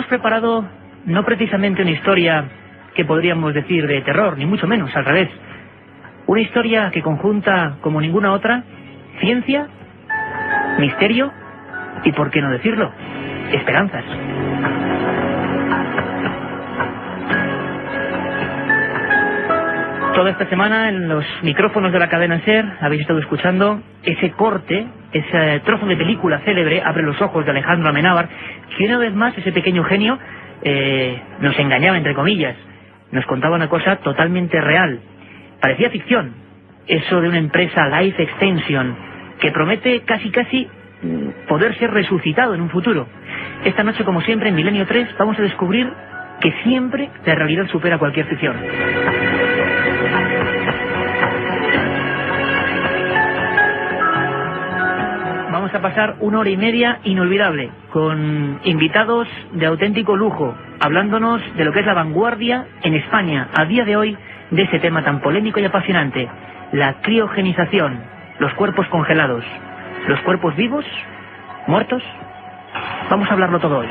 hemos preparado no precisamente una historia que podríamos decir de terror, ni mucho menos, al revés. Una historia que conjunta, como ninguna otra, ciencia, misterio y, por qué no decirlo, esperanzas. Toda esta semana en los micrófonos de la cadena SER habéis estado escuchando ese corte, ese trozo de película célebre, Abre los ojos, de Alejandro Amenábar, que una vez más ese pequeño genio nos engañaba, entre comillas. Nos contaba una cosa totalmente real. Parecía ficción, eso de una empresa Life Extension, que promete casi poder ser resucitado en un futuro. Esta noche, como siempre, en Milenio 3 vamos a descubrir que siempre la realidad supera cualquier ficción. Vamos a pasar 1 hora y media inolvidable, con invitados de auténtico lujo, hablándonos de lo que es la vanguardia en España, a día de hoy, de ese tema tan polémico y apasionante, la criogenización, los cuerpos congelados, los cuerpos vivos, muertos. Vamos a hablarlo todo hoy.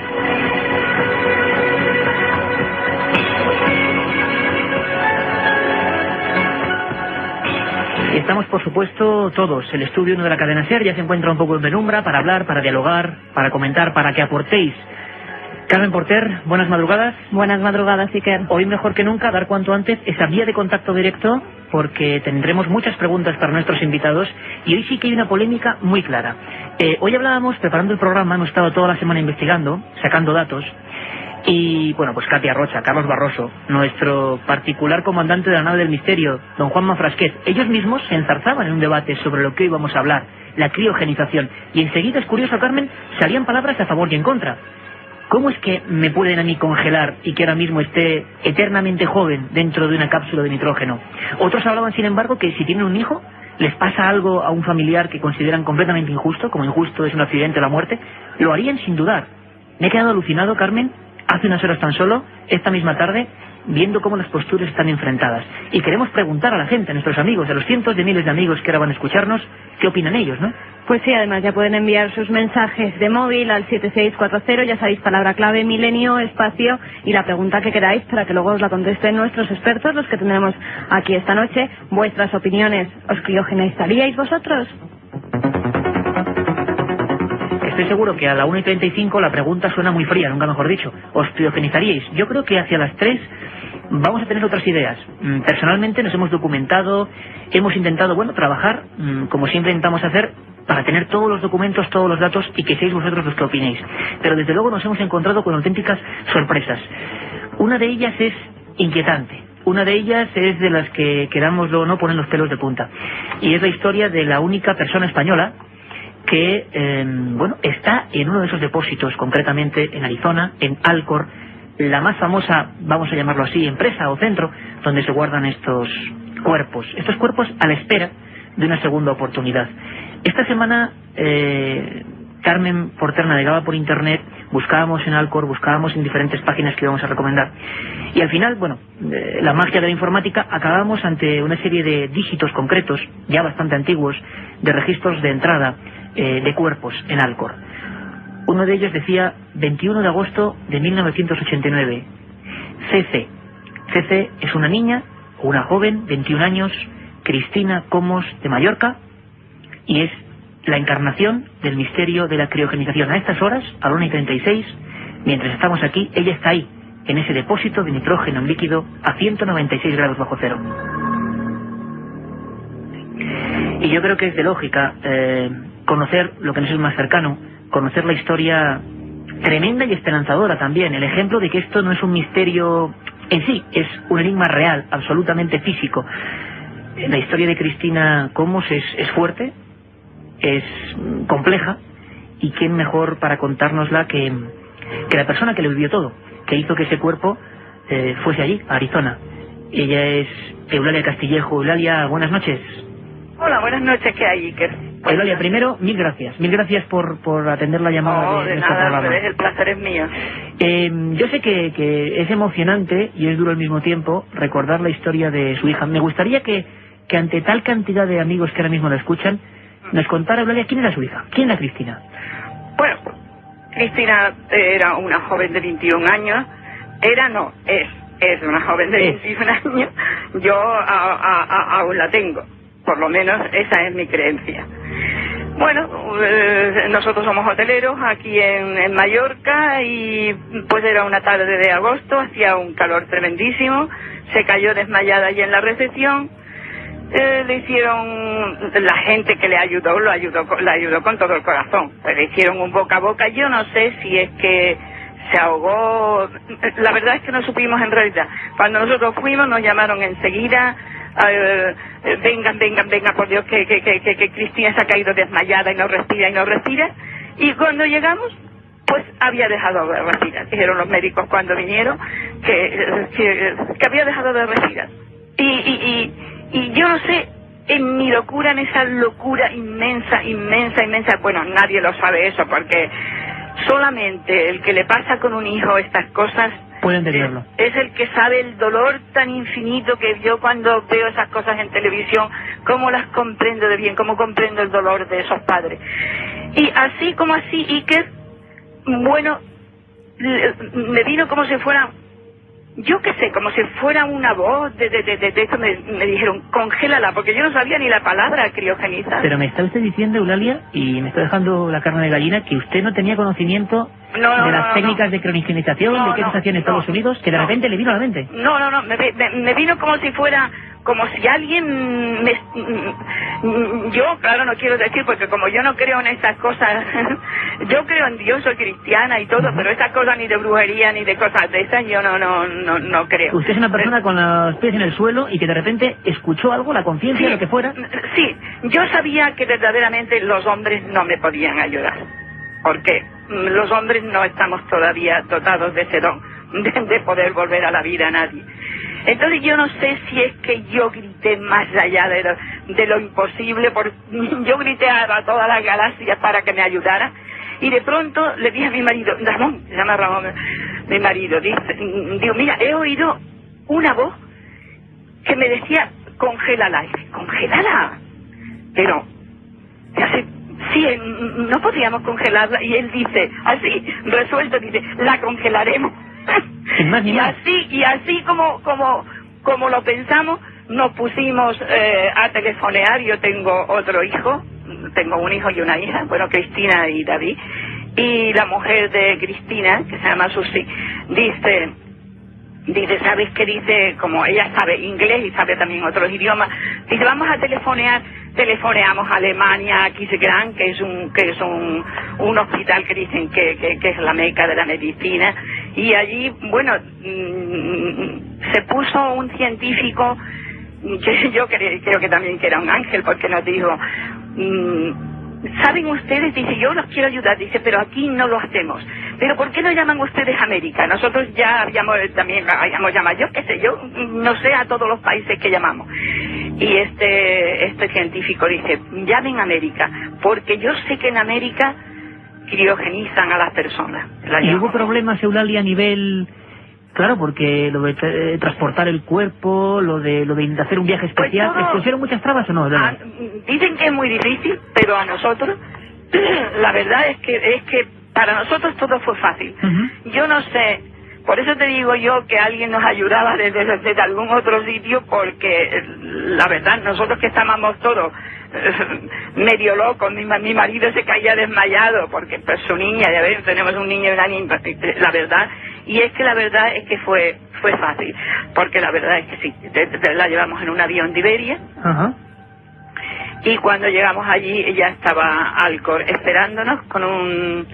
Estamos, por supuesto, todos. El estudio 1 de la cadena SER ya se encuentra un poco en penumbra para hablar, para dialogar, para comentar, para que aportéis. Carmen Porter, buenas madrugadas. Buenas madrugadas, Iker. Hoy mejor que nunca dar cuanto antes esa vía de contacto directo, porque tendremos muchas preguntas para nuestros invitados y hoy sí que hay una polémica muy clara. Hoy hablábamos, preparando el programa, hemos estado toda la semana investigando, sacando datos, y bueno, pues Katia Rocha, Carlos Barroso, nuestro particular comandante de la nave del misterio, don Juanma Frasquet, ellos mismos se enzarzaban en un debate sobre lo que hoy vamos a hablar, la criogenización, y enseguida, es curioso, Carmen, salían palabras a favor y en contra. ¿Cómo es que me pueden a mí congelar y que ahora mismo esté eternamente joven dentro de una cápsula de nitrógeno? Otros hablaban, sin embargo, que si tienen un hijo, les pasa algo a un familiar que consideran completamente injusto, como injusto es un accidente o la muerte, lo harían sin dudar. Me he quedado alucinado, Carmen, hace unas horas tan solo, esta misma tarde, viendo cómo las posturas están enfrentadas. Y queremos preguntar a la gente, a nuestros amigos, a los cientos de miles de amigos que ahora van a escucharnos, ¿qué opinan ellos, no? Pues sí, además ya pueden enviar sus mensajes de móvil al 7640, ya sabéis, palabra clave, milenio, espacio, y la pregunta que queráis para que luego os la contesten nuestros expertos, los que tendremos aquí esta noche. Vuestras opiniones, ¿os criogenizaríais vosotros? Estoy seguro que a la 1:35 la pregunta suena muy fría, nunca mejor dicho. ¿Os criogenizaríais? Yo creo que hacia las 3 vamos a tener otras ideas. Personalmente nos hemos documentado, hemos intentado, trabajar, como siempre intentamos hacer, para tener todos los documentos, todos los datos y que seáis vosotros los que opinéis. Pero desde luego nos hemos encontrado con auténticas sorpresas. Una de ellas es inquietante. Una de ellas es de las que, querámoslo o no, ponen los pelos de punta. Y es la historia de la única persona española que está en uno de esos depósitos, concretamente en Arizona, en Alcor, la más famosa, vamos a llamarlo así, empresa o centro donde se guardan estos cuerpos a la espera de una segunda oportunidad. Esta semana Carmen Porter navegaba por internet, buscábamos en Alcor, buscábamos en diferentes páginas que íbamos a recomendar, y al final, la magia de la informática, acabamos ante una serie de dígitos concretos, ya bastante antiguos, de registros de entrada de cuerpos en Alcor. Uno de ellos decía 21 de agosto de 1989. CC es una niña, una joven, 21 años, Cristina Comos, de Mallorca, y es la encarnación del misterio de la criogenización. A estas horas, a la 1:36, mientras estamos aquí, ella está ahí, en ese depósito de nitrógeno en líquido a 196 grados bajo cero. Y yo creo que es de lógica conocer lo que nos es más cercano, conocer la historia tremenda y esperanzadora también, el ejemplo de que esto no es un misterio en sí, es un enigma real, absolutamente físico. La historia de Cristina Comos es fuerte, es compleja, y quién mejor para contárnosla que la persona que lo vivió todo, que hizo que ese cuerpo fuese allí, a Arizona. Ella es Eulalia Castillejo. Eulalia, buenas noches. Hola, buenas noches, ¿qué hay, Iker? Eulalia, primero, mil gracias por atender la llamada de nuestro nada, programa. El placer es mío. Yo sé que es emocionante y es duro al mismo tiempo recordar la historia de su hija. Me gustaría que ante tal cantidad de amigos que ahora mismo la escuchan, nos contara, Eulalia, quién era su hija, quién era Cristina. Bueno, Cristina era una joven de 21 años. Es una joven de 21 años. Yo aún la tengo. Por lo menos esa es mi creencia. Bueno, nosotros somos hoteleros aquí en Mallorca y pues era una tarde de agosto, hacía un calor tremendísimo, se cayó desmayada allí en la recepción, le hicieron, la gente que la ayudó con todo el corazón, le hicieron un boca a boca, yo no sé si es que se ahogó, la verdad es que no supimos en realidad. Cuando nosotros fuimos nos llamaron enseguida, vengan, por Dios, que Cristina se ha caído desmayada y no respira. Y cuando llegamos, pues había dejado de respirar. Dijeron los médicos cuando vinieron que había dejado de respirar. Y yo no sé, en mi locura, en esa locura inmensa, bueno, nadie lo sabe eso, porque solamente el que le pasa con un hijo estas cosas puede entenderlo. Es el que sabe el dolor tan infinito que yo cuando veo esas cosas en televisión, cómo las comprendo de bien, cómo comprendo el dolor de esos padres. Y así como así, Iker, bueno, me vino como si fuera, yo qué sé, como si fuera una voz de esto, me dijeron, congélala, porque yo no sabía ni la palabra criogenizar. Pero me está usted diciendo, Eulalia, y me está dejando la carne de gallina, que usted no tenía conocimiento de las técnicas de criogenización, de qué se hacía en Estados Unidos, que de repente le vino a la mente. No, me vino como si fuera, como si alguien yo, claro, no quiero decir, porque como yo no creo en estas cosas, yo creo en Dios, soy cristiana y todo, pero esas cosas ni de brujería ni de cosas de esas yo no creo. Usted es una persona con los pies en el suelo y que de repente escuchó algo, la conciencia, sí, lo que fuera. Sí, yo sabía que verdaderamente los hombres no me podían ayudar, porque los hombres no estamos todavía dotados de ese don de poder volver a la vida a nadie. Entonces yo no sé si es que yo grité más allá de lo imposible, porque yo grité a todas las galaxias para que me ayudara, y de pronto le dije a mi marido, Ramón, se llama Ramón, mi marido, digo, mira, he oído una voz que me decía, congélala, congélala, pero sí, no podíamos congelarla, y él dice, así, resuelto, dice, la congelaremos. Y así como lo pensamos, nos pusimos a telefonear. Yo tengo otro hijo, tengo un hijo y una hija, bueno, Cristina y David, y la mujer de Cristina, que se llama Susi, dice, ¿sabes qué? Dice, como ella sabe inglés y sabe también otros idiomas, dice, vamos a telefonear. Telefoneamos a Alemania, a Kisgrán, que es un hospital que dicen que es la meca de la medicina, y allí, bueno, se puso un científico, que yo creo que también que era un ángel, porque nos dijo, ¿saben ustedes? Dice, yo los quiero ayudar, dice, pero aquí no lo hacemos. ¿Pero por qué no llaman ustedes a América? Nosotros ya habíamos llamado, yo qué sé, yo no sé a todos los países que llamamos. Y este científico dice, llamen a América, porque yo sé que en América criogenizan a las personas. ¿Y hubo problemas, Eulalia, a nivel...? Claro, porque lo de transportar el cuerpo, lo de hacer un viaje especial, ¿les pusieron muchas trabas o no? Dicen que es muy difícil, pero a nosotros, la verdad es que para nosotros todo fue fácil. Yo no sé, por eso te digo yo que alguien nos ayudaba desde algún otro sitio, porque la verdad, nosotros que estábamos todos medio locos, mi marido se caía desmayado, porque pues su niña, ya ven, tenemos un niño y una niña, la verdad, y es que la verdad es que fue fácil, porque la verdad es que sí, la llevamos en un avión de Iberia, y cuando llegamos allí ella estaba Alcor esperándonos con un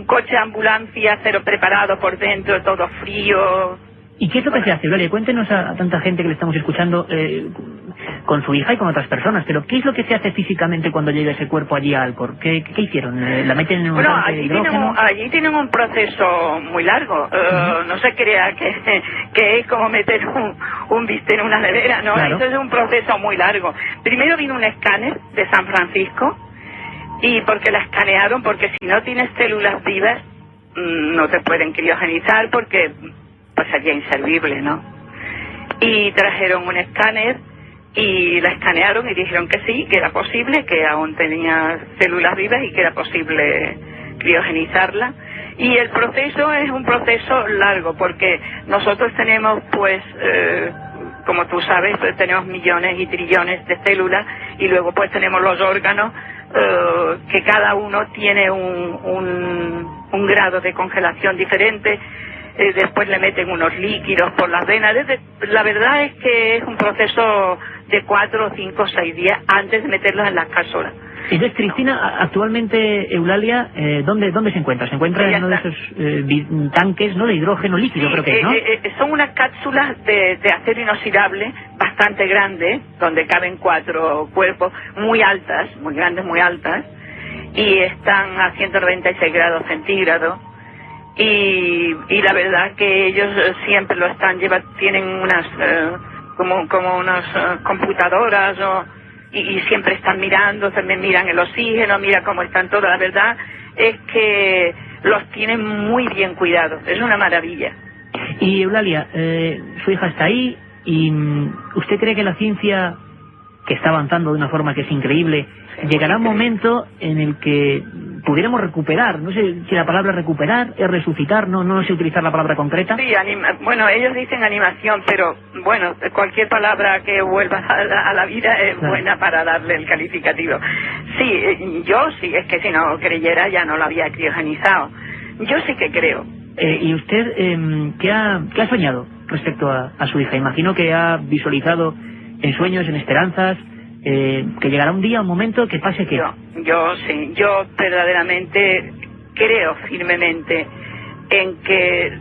coche de ambulancia, cero preparado por dentro, todo frío. ¿Y qué es lo que se hace, Eulalia? Cuéntenos a tanta gente que le estamos escuchando, con su hija y con otras personas, pero ¿qué es lo que se hace físicamente cuando llega ese cuerpo allí a Alcor? ¿Qué hicieron? ¿La meten en un tanque de hidrógeno? Allí tienen un proceso muy largo. No se crea que es como meter un bistec en una nevera, ¿no? Claro. Eso es un proceso muy largo. Primero vino un escáner de San Francisco, y porque la escanearon, porque si no tienes células vivas, no te pueden criogenizar, porque pues sería inservible, ¿no? Y trajeron un escáner y la escanearon y dijeron que sí, que era posible, que aún tenía células vivas y que era posible criogenizarla. Y el proceso es un proceso largo, porque nosotros tenemos, pues, como tú sabes, pues, tenemos millones y trillones de células, y luego pues tenemos los órganos, que cada uno tiene un grado de congelación diferente. Después le meten unos líquidos por las venas. La verdad es que es un proceso de 4, 5, 6 días antes de meterlos en las cápsulas. Entonces, Cristina, actualmente Eulalia, ¿dónde se encuentra? Se encuentra en uno de esos tanques, ¿no?, de hidrógeno líquido, sí, creo que es, ¿no? Son unas cápsulas de acero inoxidable bastante grandes, donde caben 4 cuerpos, muy altas, muy grandes, muy altas, y están a 196 grados centígrados. Y la verdad que ellos siempre lo están tienen unas como unas computadoras, y siempre están mirando, también miran el oxígeno, mira cómo están todos. La verdad es que los tienen muy bien cuidados, es una maravilla. Y Eulalia, su hija está ahí, y ¿usted cree que la ciencia, que está avanzando de una forma que es increíble, llegará un momento en el que pudiéramos recuperar? No sé si la palabra recuperar es resucitar, no sé utilizar la palabra concreta. Sí, bueno, ellos dicen animación, pero bueno, cualquier palabra que vuelva a la vida es buena para darle el calificativo. Sí, yo sí, es que si no creyera ya no lo había criogenizado. Yo sí que creo. ¿Y usted qué ha soñado respecto a su hija? Imagino que ha visualizado en sueños, en esperanzas, que llegará un día, un momento que pase que... Yo sí, yo verdaderamente creo firmemente en que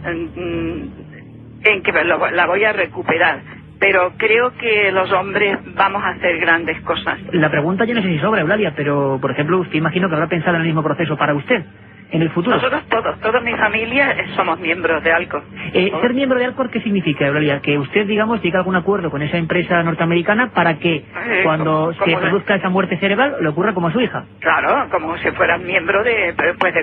la voy a recuperar, pero creo que los hombres vamos a hacer grandes cosas. La pregunta yo no sé si sobra, Eulalia, pero por ejemplo usted imagino que habrá pensado en el mismo proceso para usted en el futuro. Nosotros toda mi familia somos miembros de Alcor. Ser miembro de Alcor, ¿qué significa, Eulalia? Que usted, digamos, llegue a algún acuerdo con esa empresa norteamericana para que cuando se produzca esa muerte cerebral le ocurra como a su hija. Claro, como si fueras miembro de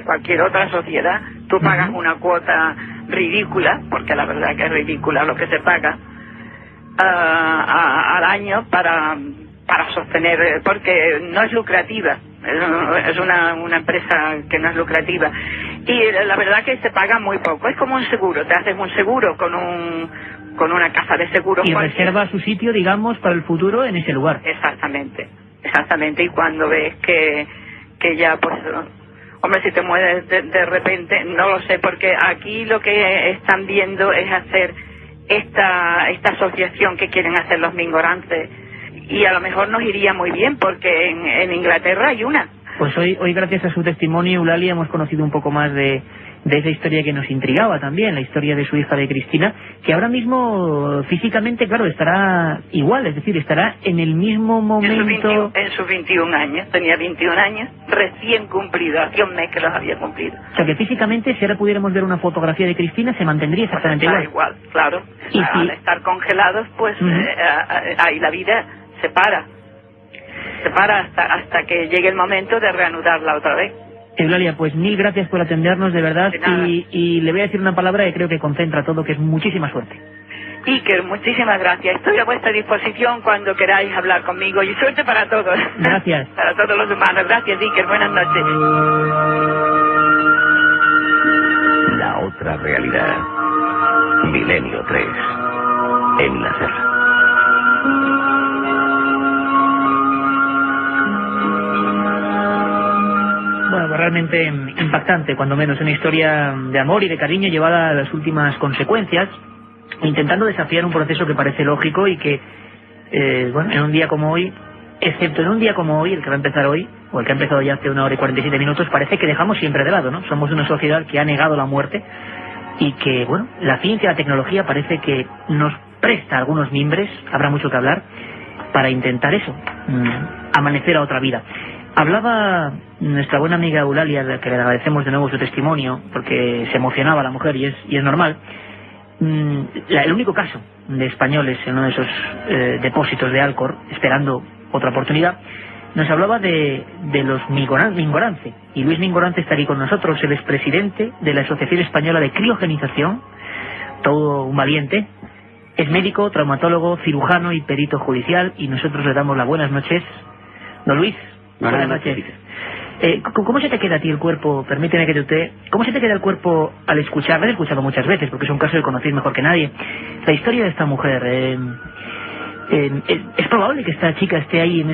cualquier otra sociedad. Tú pagas una cuota ridícula, porque la verdad que es ridícula lo que se paga al año para sostener, porque no es lucrativa. Es una empresa que no es lucrativa, y la verdad que se paga muy poco. Es como un seguro, te haces un seguro con una casa de seguros y reserva su sitio, digamos, para el futuro en ese lugar. Exactamente, y cuando ves que ya, pues, hombre, si te mueres de repente, no lo sé, porque aquí lo que están viendo es hacer esta asociación que quieren hacer los mingorantes. Y a lo mejor nos iría muy bien, porque en Inglaterra hay una. Pues hoy gracias a su testimonio, Eulalia, hemos conocido un poco más de esa historia que nos intrigaba también, la historia de su hija, de Cristina, que ahora mismo físicamente, claro, estará igual, es decir, estará en el mismo momento... En sus 21 años, tenía 21 años, recién cumplido, hacía un mes que los había cumplido. O sea que físicamente, si ahora pudiéramos ver una fotografía de Cristina, se mantendría exactamente igual. Claro. Y al estar congelados, pues ahí la vida se para hasta que llegue el momento de reanudarla otra vez. Eulalia, pues mil gracias por atendernos, de verdad, y le voy a decir una palabra que creo que concentra todo, que es muchísima suerte. Iker, muchísimas gracias. Estoy a vuestra disposición cuando queráis hablar conmigo, y suerte para todos. Gracias. Para todos los humanos. Gracias, Iker. Buenas noches. La otra realidad. Milenio 3. Enlacer. Bueno, pues realmente impactante, cuando menos, una historia de amor y de cariño llevada a las últimas consecuencias, intentando desafiar un proceso que parece lógico y que, en un día como hoy, excepto en un día como hoy, el que va a empezar hoy, o el que ha empezado ya hace 1 hora y 47 minutos, parece que dejamos siempre de lado, ¿no? Somos una sociedad que ha negado la muerte y que, la ciencia y la tecnología parece que nos presta algunos mimbres, habrá mucho que hablar, para intentar eso, amanecer a otra vida. Hablaba nuestra buena amiga Eulalia, a la que le agradecemos de nuevo su testimonio, porque se emocionaba la mujer y es normal. El único caso de españoles en uno de esos depósitos de Alcor, esperando otra oportunidad, nos hablaba de los Mingorance. Y Luis Mingorance está aquí con nosotros, el expresidente de la Asociación Española de Criogenización, todo un valiente. Es médico, traumatólogo, cirujano y perito judicial, y nosotros le damos las buenas noches. Don Luis, buenas noches. ¿Cómo se te queda a ti el cuerpo? Permíteme que te... ¿Cómo se te queda el cuerpo al escuchar? Lo he escuchado muchas veces, porque es un caso que conocéis mejor que nadie. La historia de esta mujer... ¿es probable que esta chica esté ahí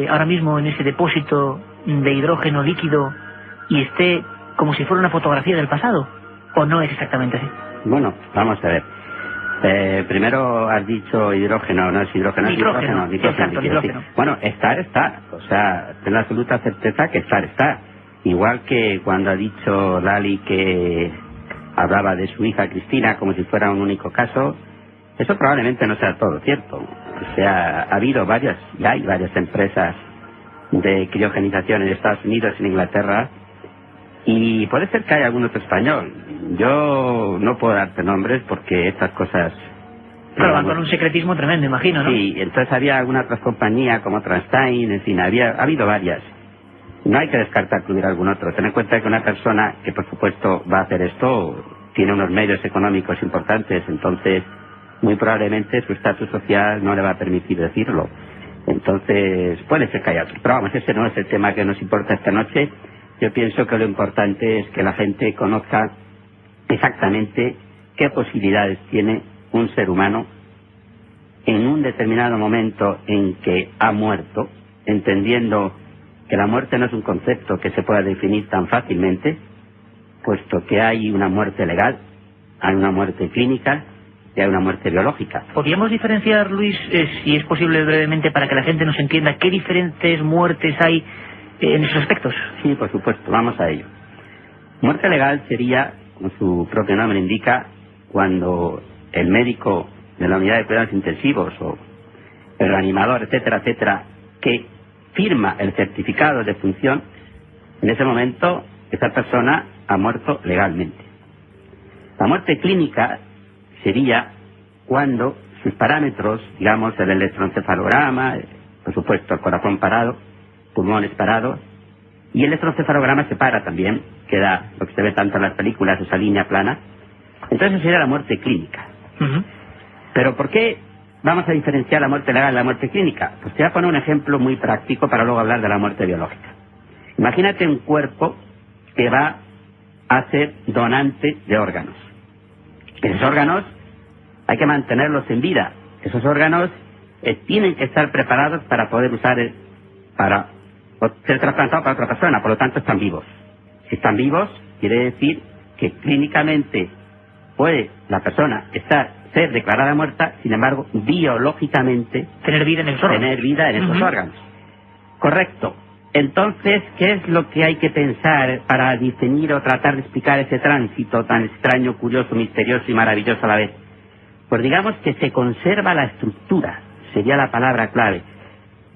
ahora mismo en ese depósito de hidrógeno líquido y esté como si fuera una fotografía del pasado? ¿O no es exactamente así? Bueno, vamos a ver. Primero has dicho hidrógeno, no es hidrógeno, Nitrógeno, es nitrógeno. exacto, nitrógeno. Sí. Bueno, está. O sea, ten la absoluta certeza que está. Igual que cuando ha dicho Lali que hablaba de su hija Cristina como si fuera un único caso, eso probablemente no sea todo cierto. O sea, ha habido hay varias empresas de criogenización en Estados Unidos, en Inglaterra, y puede ser que haya algún otro español. Yo no puedo darte nombres porque estas cosas... Claro, van con un secretismo tremendo, imagino, ¿no? Sí, entonces había alguna otra compañía como Transtein, en fin, ha habido varias. No hay que descartar que hubiera algún otro. Ten en cuenta que una persona que por supuesto va a hacer esto tiene unos medios económicos importantes, entonces muy probablemente su estatus social no le va a permitir decirlo. Entonces puede ser que haya otro. Pero vamos, ese no es el tema que nos importa esta noche. Yo pienso que lo importante es que la gente conozca exactamente qué posibilidades tiene un ser humano en un determinado momento en que ha muerto, entendiendo que la muerte no es un concepto que se pueda definir tan fácilmente, puesto que hay una muerte legal, hay una muerte clínica y hay una muerte biológica. ¿Podríamos diferenciar, Luis, si es posible brevemente para que la gente nos entienda, qué diferentes muertes hay en esos aspectos? Sí, por supuesto, vamos a ello. Muerte legal sería, como su propio nombre indica, cuando el médico de la unidad de cuidados intensivos o el reanimador, etcétera, etcétera, que firma el certificado de función, en ese momento esa persona ha muerto legalmente. La muerte clínica sería cuando sus parámetros, digamos el electroencefalograma, por supuesto el corazón parado, pulmones parados, y el electroencefalograma se para también, queda lo que se ve tanto en las películas, esa línea plana. Entonces sería la muerte clínica. Pero ¿por qué vamos a diferenciar la muerte legal de la muerte clínica? Pues te voy a poner un ejemplo muy práctico para luego hablar de la muerte biológica. Imagínate un cuerpo que va a ser donante de órganos. Esos órganos hay que mantenerlos en vida. Esos órganos tienen que estar preparados para poder usar para ser trasplantados para otra persona, por lo tanto están vivos. Si están vivos, quiere decir que clínicamente puede la persona ser declarada muerta, sin embargo, biológicamente tener vida en esos órganos. Correcto. Entonces, ¿qué es lo que hay que pensar para definir o tratar de explicar ese tránsito tan extraño, curioso, misterioso y maravilloso a la vez? Pues digamos que se conserva la estructura, sería la palabra clave.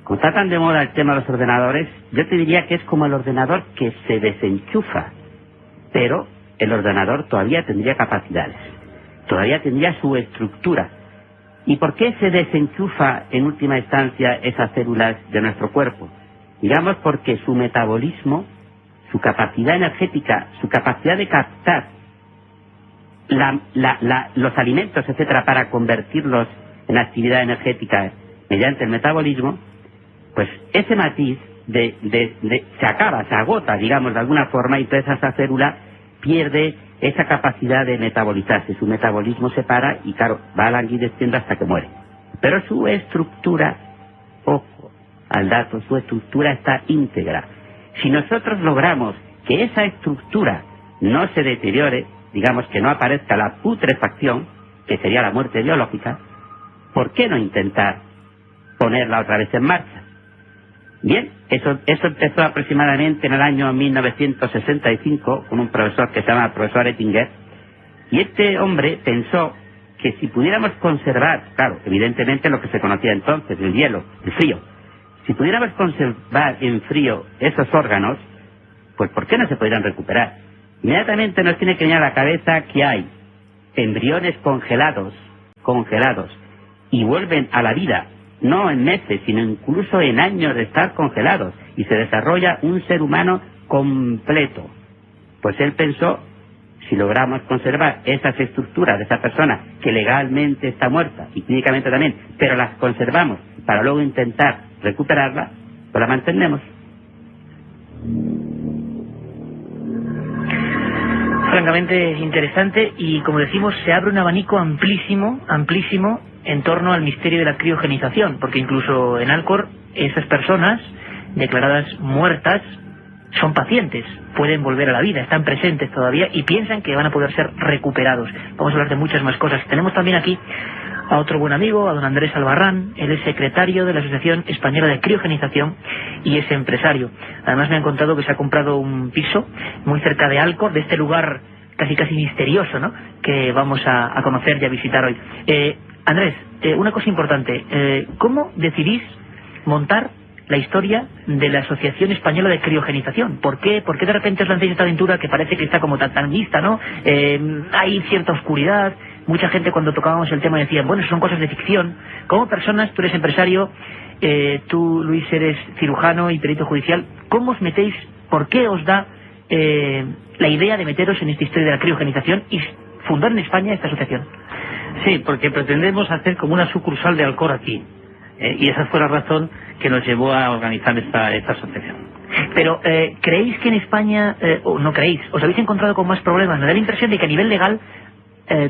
Como está tan de moda el tema de los ordenadores, yo te diría que es como el ordenador que se desenchufa, pero el ordenador todavía tendría capacidades, todavía tendría su estructura. ¿Y por qué se desenchufa en última instancia esas células de nuestro cuerpo? Digamos porque su metabolismo, su capacidad energética, su capacidad de captar los alimentos, etcétera, para convertirlos en actividad energética mediante el metabolismo, pues ese matiz se acaba, se agota, digamos, de alguna forma, y entonces esa célula pierde esa capacidad de metabolizarse. Su metabolismo se para y, claro, va languideciendo hasta que muere. Pero su estructura, ojo al dato, su estructura está íntegra. Si nosotros logramos que esa estructura no se deteriore, digamos que no aparezca la putrefacción, que sería la muerte biológica, ¿por qué no intentar ponerla otra vez en marcha? Bien, eso empezó aproximadamente en el año 1965 con un profesor que se llama profesor Ettinger, y este hombre pensó que si pudiéramos conservar, claro, evidentemente lo que se conocía entonces, el hielo, el frío, si pudiéramos conservar en frío esos órganos, pues ¿por qué no se podrían recuperar? Inmediatamente nos tiene que venir a la cabeza que hay embriones congelados, y vuelven a la vida, no en meses, sino incluso en años de estar congelados, y se desarrolla un ser humano completo. Pues él pensó, si logramos conservar esas estructuras de esa persona que legalmente está muerta, y clínicamente también, pero las conservamos para luego intentar recuperarla, pues la mantenemos. francamente interesante y, como decimos, se abre un abanico amplísimo en torno al misterio de la criogenización, porque incluso en Alcor esas personas declaradas muertas son pacientes, pueden volver a la vida, están presentes todavía y piensan que van a poder ser recuperados. Vamos a hablar de muchas más cosas. Tenemos también aquí a otro buen amigo, a don Andrés Albarrán. Él es secretario de la Asociación Española de Criogenización y es empresario. Además me han contado que se ha comprado un piso muy cerca de Alcor, de este lugar casi misterioso, ¿no?, que vamos a conocer y a visitar hoy. Andrés, una cosa importante, ¿cómo decidís montar la historia de la Asociación Española de Criogenización? ¿Por qué de repente os lancéis esta aventura que parece que está como tan vista, ¿no? Hay cierta oscuridad. Mucha gente cuando tocábamos el tema decía, bueno, son cosas de ficción. Como personas, tú eres empresario, tú, Luis, eres cirujano y perito judicial. ¿Cómo os metéis? ¿Por qué os da la idea de meteros en esta historia de la criogenización y fundar en España esta asociación? Sí, porque pretendemos hacer como una sucursal de Alcor aquí. Y esa fue la razón que nos llevó a organizar esta asociación. Pero, ¿creéis que en España, o no creéis, os habéis encontrado con más problemas? Me da la impresión de que a nivel legal,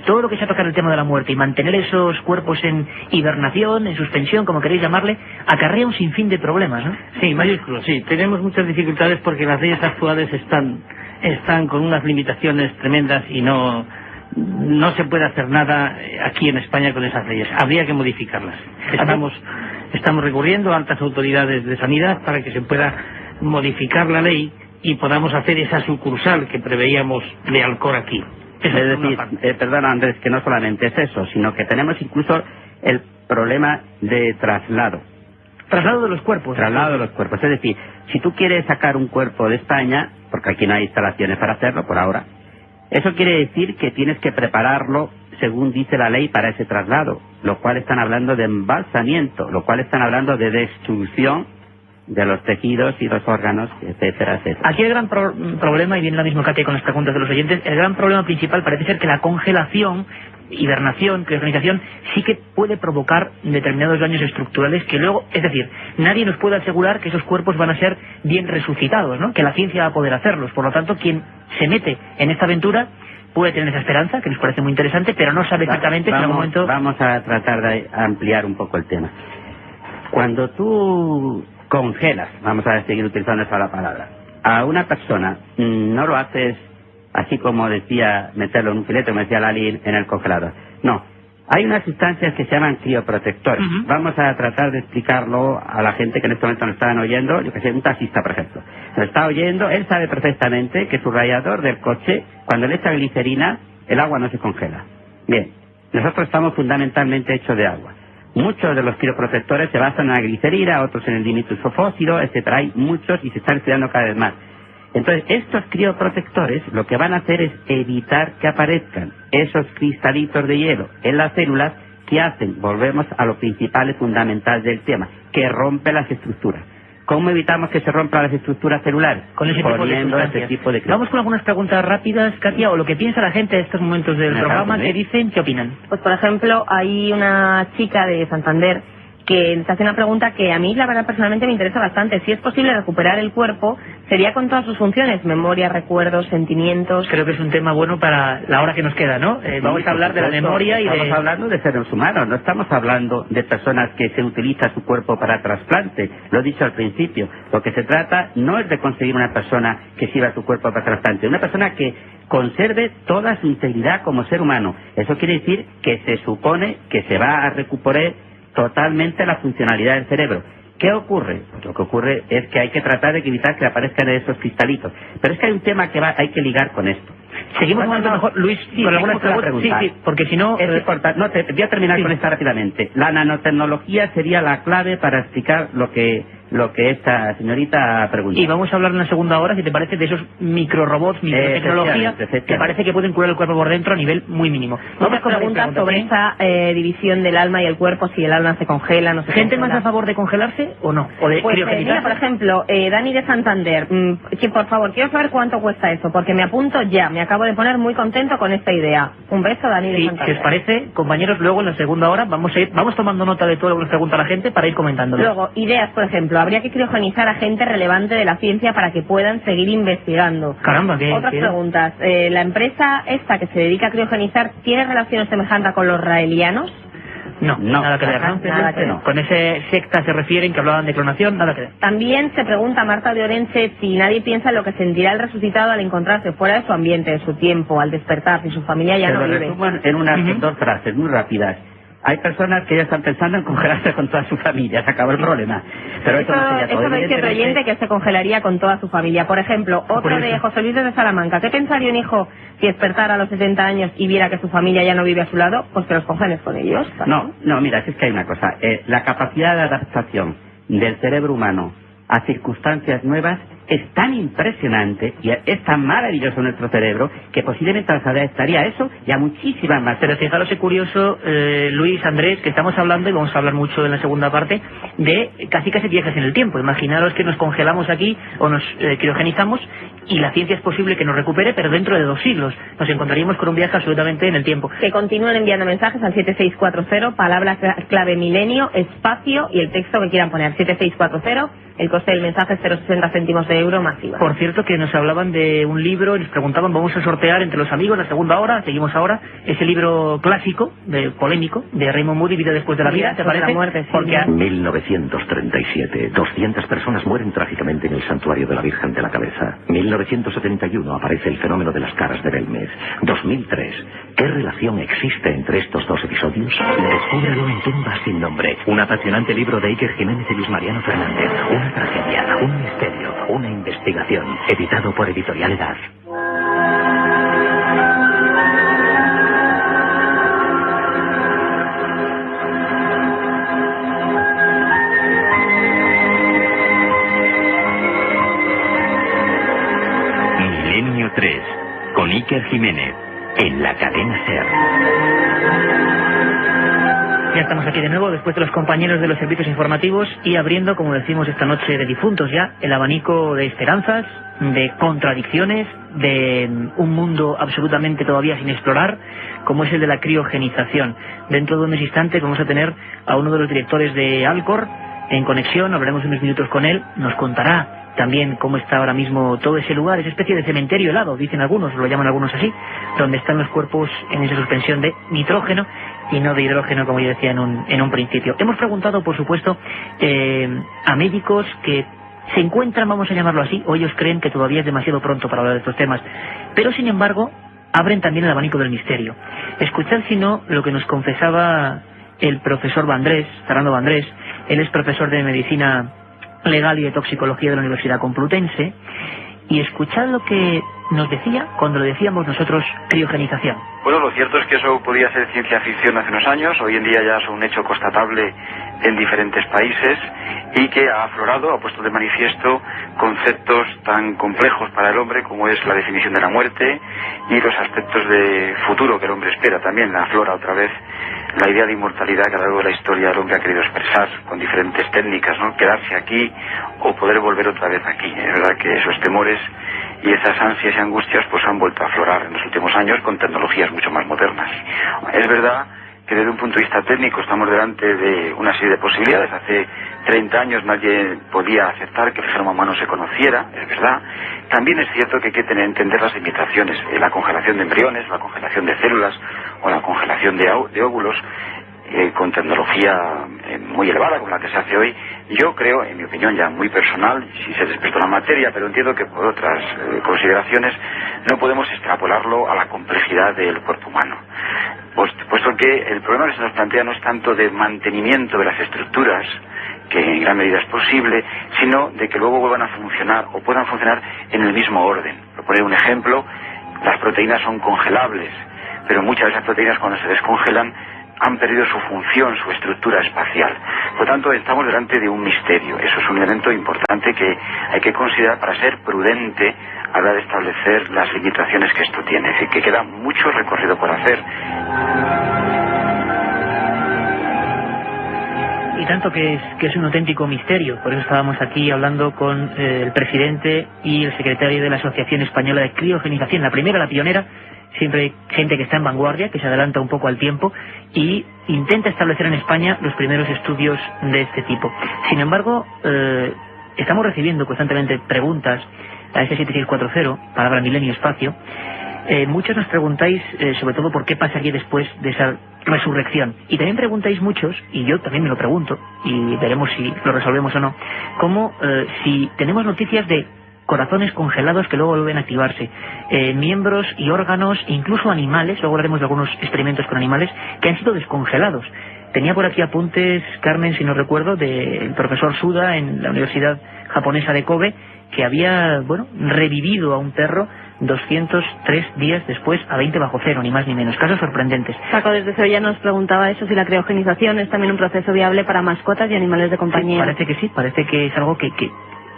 todo lo que sea tocar el tema de la muerte y mantener esos cuerpos en hibernación, en suspensión, como queréis llamarle, acarrea un sinfín de problemas, ¿no? Sí, mayúsculos, sí. Tenemos muchas dificultades porque las leyes actuales están con unas limitaciones tremendas y no se puede hacer nada aquí en España con esas leyes. Habría que modificarlas. Estamos recurriendo a altas autoridades de sanidad para que se pueda modificar la ley y podamos hacer esa sucursal que preveíamos de Alcor aquí. Es decir, perdona Andrés, que no solamente es eso, sino que tenemos incluso el problema de traslado. Traslado de los cuerpos. Traslado de los cuerpos. Es decir, si tú quieres sacar un cuerpo de España, porque aquí no hay instalaciones para hacerlo por ahora, eso quiere decir que tienes que prepararlo según dice la ley para ese traslado, lo cual están hablando de embalsamiento, lo cual están hablando de destrucción de los tejidos y los órganos, etcétera, etcétera. Aquí el gran problema, y viene la misma Katia con las preguntas de los oyentes, el gran problema principal parece ser que la congelación, hibernación, criogenización, sí que puede provocar determinados daños estructurales que luego, es decir, nadie nos puede asegurar que esos cuerpos van a ser bien resucitados, ¿no?, que la ciencia va a poder hacerlos. Por lo tanto, quien se mete en esta aventura puede tener esa esperanza, que nos parece muy interesante, pero no sabe exactamente si en algún momento... Vamos a tratar de ampliar un poco el tema. Cuando tú congelas, vamos a seguir utilizando esa palabra, a una persona, no lo haces así como decía, meterlo en un filete, como decía Lali, en el congelador. No, hay unas sustancias que se llaman crioprotectores. Vamos a tratar de explicarlo a la gente que en este momento nos están oyendo, yo que sé, un taxista, por ejemplo. Nos está oyendo, él sabe perfectamente que su radiador del coche, cuando le echa glicerina, el agua no se congela. Bien, nosotros estamos fundamentalmente hechos de agua. Muchos de los crioprotectores se basan en la glicerina, otros en el dimetrilsulfóxido, etcétera. Hay muchos y se están estudiando cada vez más. Entonces, estos crioprotectores lo que van a hacer es evitar que aparezcan esos cristalitos de hielo en las células que hacen, volvemos a lo principal y fundamental del tema, que rompe las estructuras. ¿Cómo evitamos que se rompan las estructuras celulares? Con ese poniendo ese tipo de... Vamos con algunas preguntas rápidas, Katia, o lo que piensa la gente en estos momentos del programa, ¿qué dicen? ¿Qué opinan? Pues, por ejemplo, hay una chica de Santander que te hace una pregunta que a mí, la verdad, personalmente me interesa bastante. Si es posible recuperar el cuerpo, ¿sería con todas sus funciones? Memoria, recuerdos, sentimientos... Creo que es un tema bueno para la hora que nos queda, ¿no? Vamos a hablar de la memoria y de... Estamos hablando de seres humanos, no estamos hablando de personas que se utiliza su cuerpo para trasplante. Lo he dicho al principio, lo que se trata no es de conseguir una persona que sirva su cuerpo para trasplante, una persona que conserve toda su integridad como ser humano. Eso quiere decir que se supone que se va a recuperar totalmente la funcionalidad del cerebro. ¿Qué ocurre? Pues lo que ocurre es que hay que tratar de evitar que aparezcan esos cristalitos. Pero es que hay un tema que hay que ligar con esto. Seguimos hablando mejor, Luis, sí, con algunas preguntas. Sí, porque si no... Es importante. No, voy a terminar con esta rápidamente. La nanotecnología sería la clave para explicar lo que esta señorita preguntó. Y vamos a hablar en la segunda hora, si te parece, de esos microrobots, microtecnología, que parece que pueden curar el cuerpo por dentro a nivel muy mínimo. Vamos con preguntas sobre esa división del alma y el cuerpo, si el alma se congela, no se ¿Gente congela. más a favor de congelarse o no? ¿O de criogenizarse? Mira, por ejemplo, Dani de Santander, por favor, quiero saber cuánto cuesta eso, porque me apunto ya, me acabo de poner muy contento con esta idea. Un beso, Dani de Sí, Santander. si os parece, compañeros, luego en la segunda hora vamos tomando nota de todo lo que nos pregunta la gente para ir comentándolo. Luego, ideas, por ejemplo, habría que criogenizar a gente relevante de la ciencia para que puedan seguir investigando. Caramba, qué... Otras preguntas. ¿La empresa esta que se dedica a criogenizar tiene relaciones semejantes con los raelianos? No, nada que ver, ¿no? Nada que ver. Con ese secta se refieren que hablaban de clonación, nada que ver. También se pregunta Marta de Orense si nadie piensa en lo que sentirá el resucitado al encontrarse fuera de su ambiente, de su tiempo, al despertar, si su familia ya Se no lo vive. resumo en unas dos frases muy rápidas. Hay personas que ya están pensando en congelarse con toda su familia, se acabó el problema. Pero eso no sería todo. Eso lo dice otro oyente que se congelaría con toda su familia. Por ejemplo, otro de José Luis de Salamanca. ¿Qué pensaría un hijo si despertara a los 70 años y viera que su familia ya no vive a su lado? Pues que los congeles con ellos. No, mira, es que hay una cosa. La capacidad de adaptación del cerebro humano a circunstancias nuevas es tan impresionante y es tan maravilloso nuestro cerebro que posiblemente a la estaría eso y a muchísimas más. Pero fijaros, es curioso, Luis, Andrés, que estamos hablando, y vamos a hablar mucho en la segunda parte, de casi viajes en el tiempo. Imaginaros que nos congelamos aquí o nos criogenizamos y la ciencia es posible que nos recupere, pero dentro de 2 siglos nos encontraríamos con un viaje absolutamente en el tiempo. Que continúen enviando mensajes al 7640, palabra clave milenio, espacio y el texto que quieran poner. 7640, el coste del mensaje es 0,60 céntimos de euro más IVA. Por cierto, que nos hablaban de un libro y nos preguntaban, vamos a sortear entre los amigos la segunda hora, seguimos ahora, ese libro clásico, polémico, de Raymond Moody, Vida después de la vida, ¿te parece? La muerte, sí. Porque 1937, 200 personas mueren trágicamente en el santuario de la Virgen de la Cabeza. 1971 aparece el fenómeno de las caras de Belmez. 2003, ¿qué relación existe entre estos 2 episodios? Descúbrelo en Tumbas sin nombre, un apasionante libro de Iker Jiménez y Luis Mariano Fernández. Una tragedia, un misterio, una investigación, editado por Editorial Edad. Milenio 3, con Iker Jiménez, en la cadena SER. ya estamos aquí de nuevo después de los compañeros de los servicios informativos y abriendo, como decimos esta noche de difuntos ya, el abanico de esperanzas, de contradicciones, de un mundo absolutamente todavía sin explorar, como es el de la criogenización. Dentro de unos instantes vamos a tener a uno de los directores de Alcor en conexión, hablaremos unos minutos con él, nos contará también cómo está ahora mismo todo ese lugar, esa especie de cementerio helado, dicen algunos, lo llaman algunos así, donde están los cuerpos en esa suspensión de nitrógeno y no de hidrógeno, como yo decía en un principio. Hemos preguntado, por supuesto, a médicos que se encuentran, vamos a llamarlo así, o ellos creen que todavía es demasiado pronto para hablar de estos temas, pero sin embargo abren también el abanico del misterio. Escuchad, si no, lo que nos confesaba el profesor Vandrés, Fernando Vandrés. Él es profesor de Medicina Legal y de Toxicología de la Universidad Complutense, y escuchad lo que nos decía cuando le decíamos nosotros criogenización. Bueno, lo cierto es que eso podía ser ciencia ficción hace unos años, hoy en día ya es un hecho constatable en diferentes países y que ha aflorado, ha puesto de manifiesto conceptos tan complejos para el hombre como es la definición de la muerte y los aspectos de futuro que el hombre espera. También aflora otra vez la idea de inmortalidad que a lo largo de la historia el hombre ha querido expresar con diferentes técnicas, ¿no? Quedarse aquí o poder volver otra vez aquí. Es verdad que esos temores y esas ansias y angustias pues han vuelto a aflorar en los últimos años con tecnologías mucho más modernas. Es verdad que desde un punto de vista técnico estamos delante de una serie de posibilidades. Hace 30 años nadie podía aceptar que el genoma humano se conociera, es verdad. También es cierto que hay que entender las limitaciones. La congelación de embriones, la congelación de células o la congelación de óvulos con tecnología muy elevada como la que se hace hoy, yo creo, en mi opinión ya muy personal, si se despertó la materia, pero entiendo que por otras consideraciones no podemos extrapolarlo a la complejidad del cuerpo humano. Puesto que el problema que se nos plantea no es tanto de mantenimiento de las estructuras, que en gran medida es posible, sino de que luego vuelvan a funcionar o puedan funcionar en el mismo orden. Por poner un ejemplo, las proteínas son congelables, pero muchas de esas proteínas cuando se descongelan han perdido su función, su estructura espacial. Por lo tanto, estamos delante de un misterio. Eso es un elemento importante que hay que considerar para ser prudente a la hora de establecer las limitaciones que esto tiene. Es decir, que queda mucho recorrido por hacer. Y tanto que es un auténtico misterio. Por eso estábamos aquí hablando con el presidente y el secretario de la Asociación Española de Criogenización, la primera, la pionera siempre hay gente que está en vanguardia, que se adelanta un poco al tiempo y intenta establecer en España los primeros estudios de este tipo. Sin embargo, estamos recibiendo constantemente preguntas a ese 7640, palabra milenio espacio. Muchos nos preguntáis sobre todo por qué pasaría después de esa resurrección. Y también preguntáis muchos, y yo también me lo pregunto, y veremos si lo resolvemos o no, como si tenemos noticias de corazones congelados que luego vuelven a activarse, miembros y órganos, incluso animales, luego hablaremos de algunos experimentos con animales, que han sido descongelados. Tenía por aquí apuntes, Carmen, si no recuerdo, del profesor Suda en la Universidad Japonesa de Kobe, que había, revivido a un perro 203 días después a 20 bajo cero, ni más ni menos. Casos sorprendentes. Paco desde Sevilla nos preguntaba eso, si la criogenización es también un proceso viable para mascotas y animales de compañía. Sí, parece que sí, parece que es algo que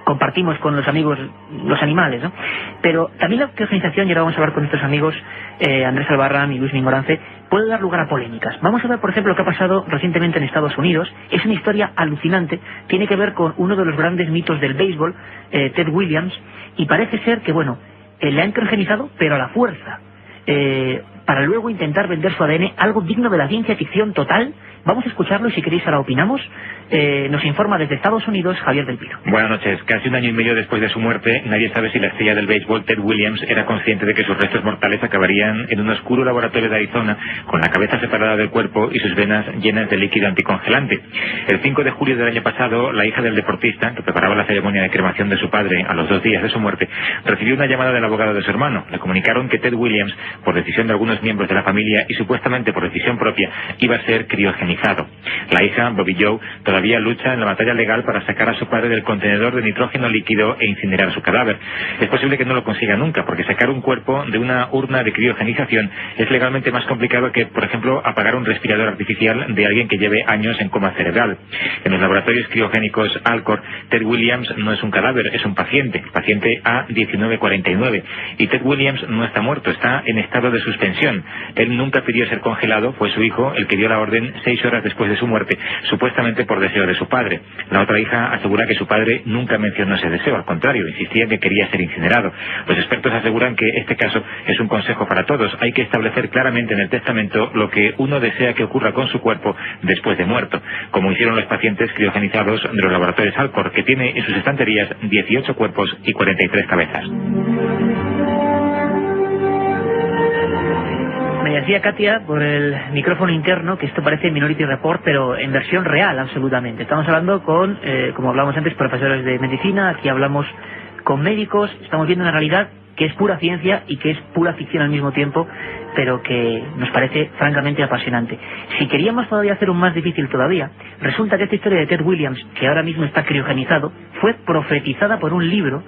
compartimos con los amigos, los animales, ¿no? Pero también la criogenización, y ahora vamos a hablar con nuestros amigos Andrés Albarrán y Luis Mingorance, puede dar lugar a polémicas. Vamos a ver, por ejemplo, lo que ha pasado recientemente en Estados Unidos. Es una historia alucinante, tiene que ver con uno de los grandes mitos del béisbol, Ted Williams, y parece ser que, le han criogenizado, pero a la fuerza, para luego intentar vender su ADN, algo digno de la ciencia ficción total. Vamos a escucharlo y si queréis ahora opinamos. Nos informa desde Estados Unidos Javier del Pino. Buenas noches. Casi un año y medio después de su muerte, nadie sabe si la estrella del béisbol Ted Williams era consciente de que sus restos mortales acabarían en un oscuro laboratorio de Arizona, con la cabeza separada del cuerpo y sus venas llenas de líquido anticongelante. El 5 de julio del año pasado, la hija del deportista, que preparaba la ceremonia de cremación de su padre a los 2 días de su muerte, recibió una llamada del abogado de su hermano. Le comunicaron que Ted Williams, por decisión de algunos miembros de la familia y supuestamente por decisión propia, iba a ser criogenizado. La hija, Bobby Joe, todavía lucha en la batalla legal para sacar a su padre del contenedor de nitrógeno líquido e incinerar su cadáver. Es posible que no lo consiga nunca, porque sacar un cuerpo de una urna de criogenización es legalmente más complicado que, por ejemplo, apagar un respirador artificial de alguien que lleve años en coma cerebral. En los laboratorios criogénicos Alcor, Ted Williams no es un cadáver, es un paciente A1949, y Ted Williams no está muerto, está en estado de suspensión. Él nunca pidió ser congelado, fue su hijo el que dio la orden 6 horas después de su muerte, supuestamente por deseo de su padre. La otra hija asegura que su padre nunca mencionó ese deseo, al contrario, insistía en que quería ser incinerado. Los expertos aseguran que este caso es un consejo para todos. Hay que establecer claramente en el testamento lo que uno desea que ocurra con su cuerpo después de muerto, como hicieron los pacientes criogenizados de los laboratorios Alcor, que tiene en sus estanterías 18 cuerpos y 43 cabezas. Me decía Katia por el micrófono interno que esto parece Minority Report, pero en versión real, absolutamente. Estamos hablando con, como hablábamos antes, profesores de medicina, aquí hablamos con médicos, estamos viendo una realidad que es pura ciencia y que es pura ficción al mismo tiempo, pero que nos parece francamente apasionante. Si queríamos todavía hacer un más difícil todavía, resulta que esta historia de Ted Williams, que ahora mismo está criogenizado, fue profetizada por un libro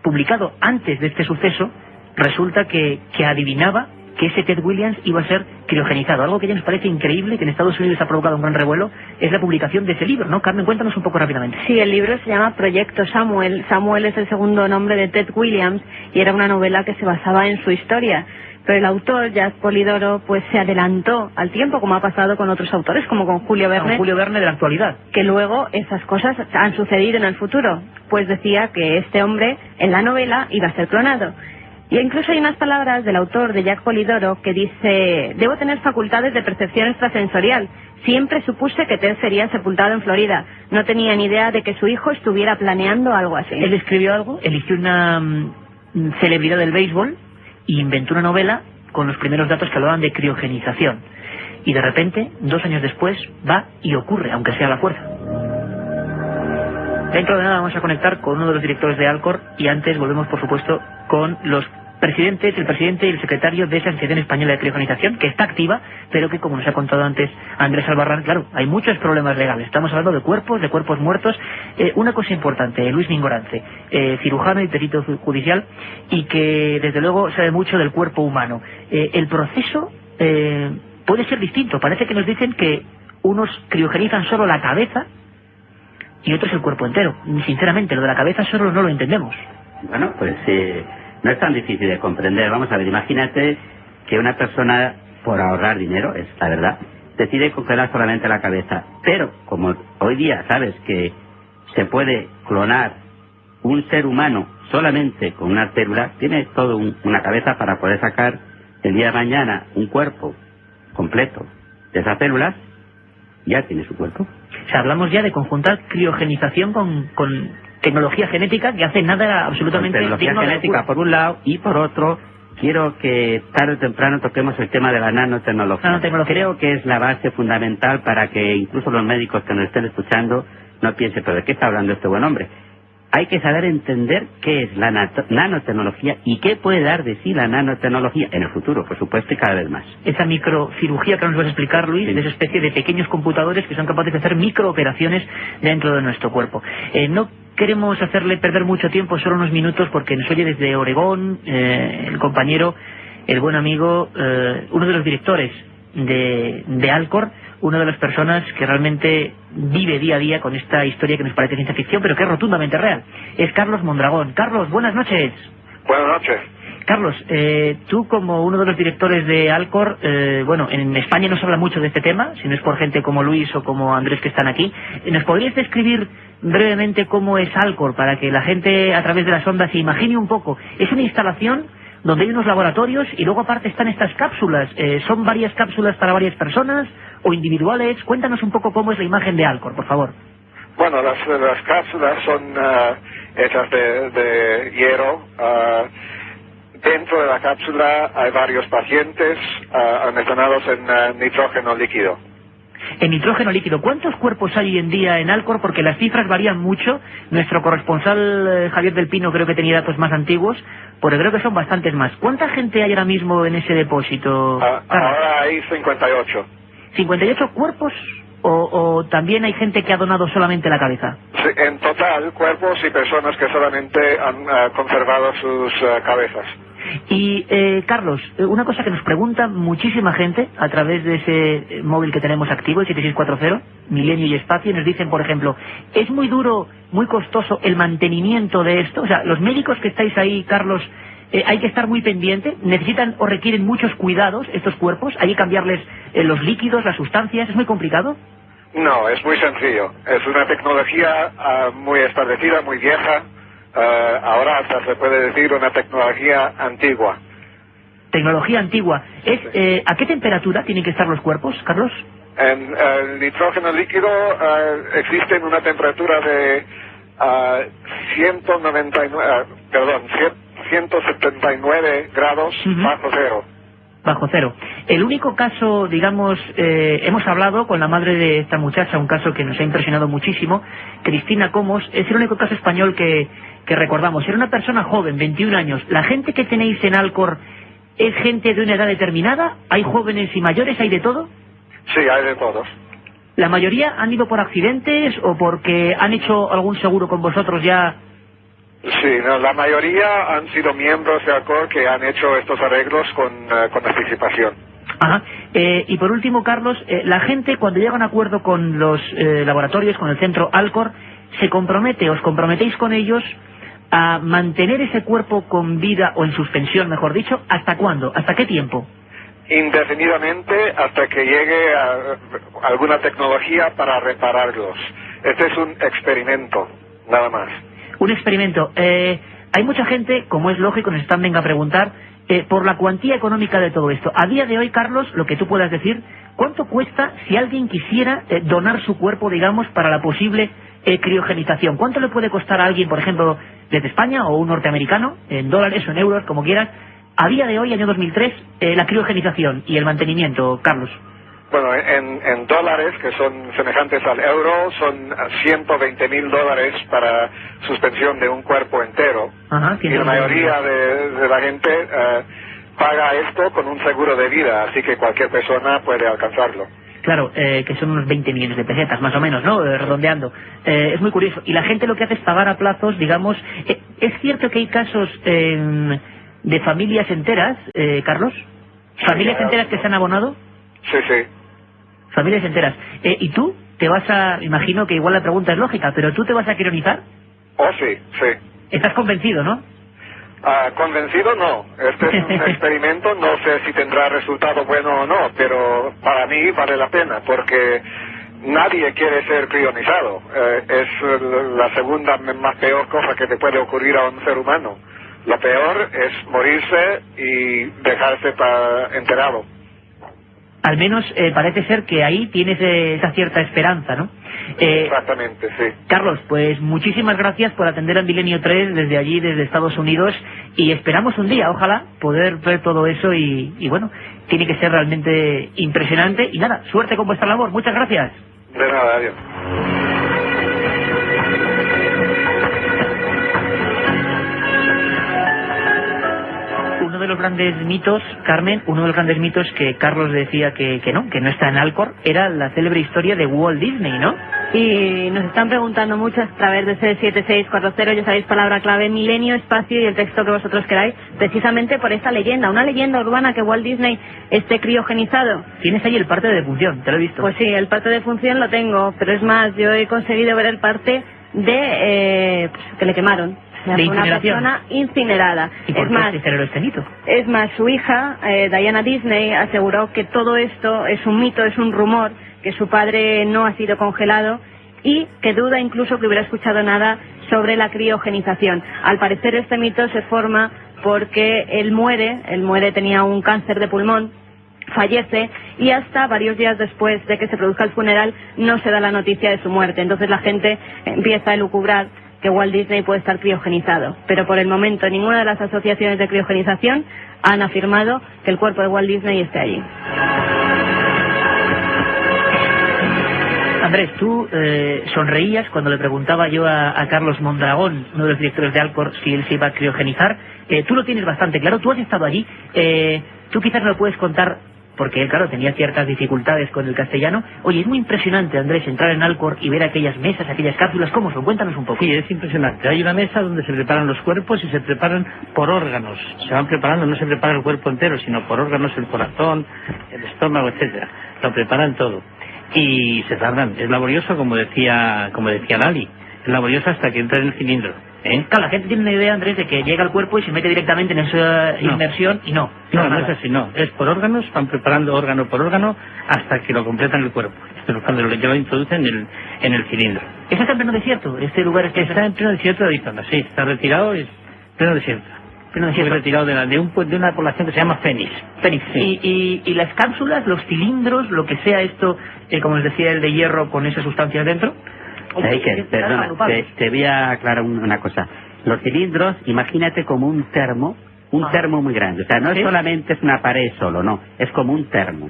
publicado antes de este suceso. Resulta que adivinaba que ese Ted Williams iba a ser criogenizado. Algo que ya nos parece increíble, que en Estados Unidos ha provocado un gran revuelo, es la publicación de ese libro, ¿no? Carmen, cuéntanos un poco rápidamente. Sí, el libro se llama Proyecto Samuel. Samuel es el segundo nombre de Ted Williams y era una novela que se basaba en su historia. Pero el autor, Jack Polidoro, pues se adelantó al tiempo, como ha pasado con otros autores, como con Julio Verne. Con Julio Verne de la actualidad. Que luego esas cosas han sucedido en el futuro. Pues decía que este hombre, en la novela, iba a ser clonado. Y incluso hay unas palabras del autor, de Jack Polidoro, que dice: debo tener facultades de percepción extrasensorial. Siempre supuse que Ted sería sepultado en Florida. No tenía ni idea de que su hijo estuviera planeando algo así. Él escribió algo, eligió una celebridad del béisbol y inventó una novela con los primeros datos que hablaban de criogenización. Y de repente, 2 años después, va y ocurre, aunque sea a la fuerza. Dentro de nada vamos a conectar con uno de los directores de Alcor y antes volvemos, por supuesto, con el presidente y el secretario de esa Asociación Española de Criogenización, que está activa, pero que, como nos ha contado antes Andrés Albarrán, claro, hay muchos problemas legales. Estamos hablando de cuerpos muertos. Una cosa importante, Luis Mingorance, cirujano y perito judicial, y que desde luego sabe mucho del cuerpo humano. El proceso puede ser distinto. Parece que nos dicen que unos criogenizan solo la cabeza y otros el cuerpo entero. Sinceramente, lo de la cabeza solo no lo entendemos. Bueno, pues no es tan difícil de comprender. Vamos a ver, imagínate que una persona, por ahorrar dinero, es la verdad, decide congelar solamente la cabeza. Pero, como hoy día sabes que se puede clonar un ser humano solamente con una célula tiene toda una cabeza para poder sacar el día de mañana un cuerpo completo de esas células, ya tiene su cuerpo. O sea, hablamos ya de conjuntar criogenización con tecnología genética que hace nada absolutamente con tecnología digno de genética locura. por un lado, y por otro quiero que tarde o temprano toquemos el tema de la nanotecnología. Creo que es la base fundamental para que incluso los médicos que nos estén escuchando no piensen, pero ¿de qué está hablando este buen hombre? Hay que saber entender qué es la nanotecnología y qué puede dar de sí la nanotecnología en el futuro, por supuesto, y cada vez más. Esa microcirugía que nos vas a explicar, Luis, Sí. de esa especie de pequeños computadores que son capaces de hacer microoperaciones dentro de nuestro cuerpo. No queremos hacerle perder mucho tiempo, solo unos minutos, porque nos oye desde Oregón el compañero, el buen amigo, uno de los directores de Alcor, una de las personas que realmente vive día a día con esta historia que nos parece ciencia ficción, pero que es rotundamente real. Es Carlos Mondragón. Carlos, buenas noches. Buenas noches. Carlos, tú como uno de los directores de Alcor, bueno, en España no se habla mucho de este tema, si no es por gente como Luis o como Andrés que están aquí. ¿Nos podrías describir brevemente cómo es Alcor para que la gente a través de las ondas se imagine un poco? Es una instalación donde hay unos laboratorios y luego aparte están estas cápsulas. ¿Son varias cápsulas para varias personas o individuales? Cuéntanos un poco cómo es la imagen de Alcor, por favor. Bueno, las cápsulas son hechas de hierro. Dentro de la cápsula hay varios pacientes almacenados en nitrógeno líquido. En nitrógeno líquido, ¿cuántos cuerpos hay hoy en día en Alcor? Porque las cifras varían mucho. Nuestro corresponsal Javier del Pino creo que tenía datos más antiguos, pero creo que son bastantes más. ¿Cuánta gente hay ahora mismo en ese depósito? Ahora hay 58. ¿58 cuerpos? ¿O también hay gente que ha donado solamente la cabeza? Sí, en total, cuerpos y personas que solamente han conservado sus cabezas. Y Carlos, una cosa que nos pregunta muchísima gente a través de ese móvil que tenemos activo, el 7640, Milenio y Espacio, nos dicen, por ejemplo, ¿es muy duro, muy costoso el mantenimiento de esto? O sea, los médicos que estáis ahí, Carlos, hay que estar muy pendiente, necesitan o requieren muchos cuidados estos cuerpos, hay que cambiarles los líquidos, las sustancias, ¿es muy complicado? No, es muy sencillo. Es una tecnología muy establecida, muy vieja. Ahora hasta se puede decir una tecnología antigua. Tecnología antigua. ¿A qué temperatura tienen que estar los cuerpos, Carlos? En el nitrógeno líquido existe en una temperatura de 179 grados bajo cero. Bajo cero. El único caso, digamos, hemos hablado con la madre de esta muchacha, un caso que nos ha impresionado muchísimo, Cristina Comos, es el único caso español que recordamos. Era una persona joven, 21 años. ¿La gente que tenéis en Alcor es gente de una edad determinada? ¿Hay jóvenes y mayores? ¿Hay de todo? Sí, hay de todos. ¿La mayoría han ido por accidentes o porque han hecho algún seguro con vosotros ya? Sí, no, la mayoría han sido miembros de Alcor que han hecho estos arreglos con anticipación. Ajá. Y por último, Carlos, la gente cuando llega a un acuerdo con los laboratorios, con el centro Alcor, os comprometéis con ellos a mantener ese cuerpo con vida o en suspensión, mejor dicho, ¿hasta cuándo? ¿Hasta qué tiempo? Indefinidamente hasta que llegue alguna tecnología para repararlos. Este es un experimento, nada más. Un experimento. Hay mucha gente, como es lógico, nos están venga a preguntar por la cuantía económica de todo esto. A día de hoy, Carlos, lo que tú puedas decir, ¿cuánto cuesta si alguien quisiera donar su cuerpo, digamos, para la posible criogenización? ¿Cuánto le puede costar a alguien, por ejemplo, desde España o un norteamericano, en dólares o en euros, como quieras, a día de hoy, año 2003, la criogenización y el mantenimiento, Carlos? Bueno, en dólares, que son semejantes al euro, son $120,000 para suspensión de un cuerpo entero. Ajá, y la mayoría de la gente paga esto con un seguro de vida, así que cualquier persona puede alcanzarlo. Claro, que son unos 20 millones de pesetas, más o menos, ¿no? Redondeando. Es muy curioso. Y la gente lo que hace es pagar a plazos, digamos. ¿Es cierto que hay casos de familias enteras, Carlos? ¿Familias enteras que se han abonado? Sí, sí. Familias enteras. ¿Y tú te vas a... Imagino que igual la pregunta es lógica, pero ¿tú te vas a crionizar? Oh, sí, sí. ¿Estás convencido, no? Convencido no. Este es un experimento, no sé si tendrá resultado bueno o no, pero para mí vale la pena, porque nadie quiere ser crionizado. Es la segunda más peor cosa que te puede ocurrir a un ser humano. Lo peor es morirse y dejarse enterrado. Al menos parece ser que ahí tienes esa cierta esperanza, ¿no? Exactamente, sí. Carlos, pues muchísimas gracias por atender al Milenio 3 desde allí, desde Estados Unidos, y esperamos un día, ojalá, poder ver todo eso y bueno, tiene que ser realmente impresionante. Y nada, suerte con vuestra labor. Muchas gracias. De nada, adiós. Uno de los grandes mitos, Carmen, uno de los grandes mitos que Carlos decía que no está en Alcor, era la célebre historia de Walt Disney, ¿no? Y nos están preguntando mucho a través de ese 7640, ya sabéis, palabra clave, milenio, espacio y el texto que vosotros queráis, precisamente por esta leyenda, una leyenda urbana que Walt Disney esté criogenizado. Tienes ahí el parte de defunción, te lo he visto. Pues sí, el parte de defunción lo tengo, pero es más, yo he conseguido ver el parte de que le quemaron. De una persona incinerada. ¿Y por es qué más, se generó este mito? Es más, su hija, Diana Disney, aseguró que todo esto es un mito, es un rumor, que su padre no ha sido congelado y que duda incluso que hubiera escuchado nada sobre la criogenización. Al parecer este mito se forma porque él muere, tenía un cáncer de pulmón, fallece y hasta varios días después de que se produzca el funeral no se da la noticia de su muerte. Entonces la gente empieza a elucubrar que Walt Disney puede estar criogenizado, pero por el momento ninguna de las asociaciones de criogenización han afirmado que el cuerpo de Walt Disney esté allí. Andrés, tú sonreías cuando le preguntaba yo a Carlos Mondragón, uno de los directores de Alcor, si él se iba a criogenizar. Tú lo tienes bastante claro, tú has estado allí. Tú quizás me lo puedes contar, porque él, claro, tenía ciertas dificultades con el castellano. Oye, es muy impresionante, Andrés, entrar en Alcor y ver aquellas mesas, aquellas cápsulas. ¿Cómo son? Cuéntanos un poco. Sí, es impresionante. Hay una mesa donde se preparan los cuerpos y se preparan por órganos. Se van preparando, no se prepara el cuerpo entero, sino por órganos, el corazón, el estómago, etcétera. Lo preparan todo. Y se tardan. Es laborioso, como decía Lali. Es laborioso hasta que entra en el cilindro. Claro, la gente tiene una idea, Andrés, de que llega al cuerpo y se mete directamente en esa inmersión y no. No es así, no. Es por órganos, van preparando órgano por órgano hasta que lo completan el cuerpo. Esto es cuando ya lo introducen en el cilindro. ¿Está en pleno desierto? ¿Este lugar está en pleno desierto de Arizona? Sí, está retirado, es pleno desierto. Muy retirado de una población que se llama Phoenix. Sí. ¿Y las cápsulas, los cilindros, lo que sea esto, como les decía, el de hierro con esas sustancias dentro? Perdona, te voy a aclarar una cosa. Los cilindros, imagínate como un termo muy grande. O sea, no solamente es una pared solo, no, es como un termo.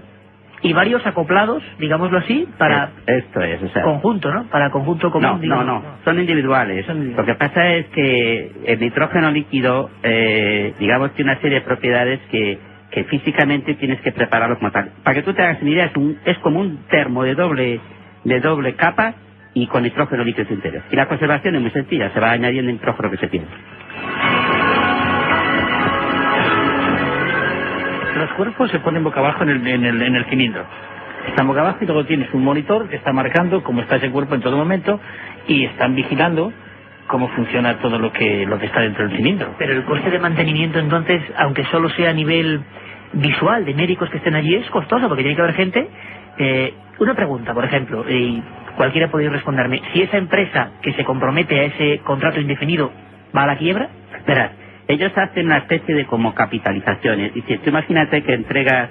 Y varios acoplados, digámoslo así, para... Esto es, o sea... Conjunto, ¿no? Para conjunto común. No, son individuales. Lo que pasa es que el nitrógeno líquido, digamos, tiene una serie de propiedades que físicamente tienes que prepararlo como tal. Para que tú te hagas una idea, es como un termo de doble capa y con nitrógeno líquido interior. Y la conservación es muy sencilla, se va añadiendo el nitrógeno que se pierde. Los cuerpos se ponen boca abajo en el cilindro. Están boca abajo y luego tienes un monitor que está marcando cómo está ese cuerpo en todo momento y están vigilando cómo funciona todo lo que está dentro del cilindro. Pero el coste de mantenimiento, entonces, aunque solo sea a nivel visual de médicos que estén allí, es costoso porque tiene que haber gente. Una pregunta, por ejemplo, y cualquiera podéis responderme. Si esa empresa que se compromete a ese contrato indefinido va a la quiebra, verás, ellos hacen una especie de como capitalizaciones. Y si tú imagínate que entregas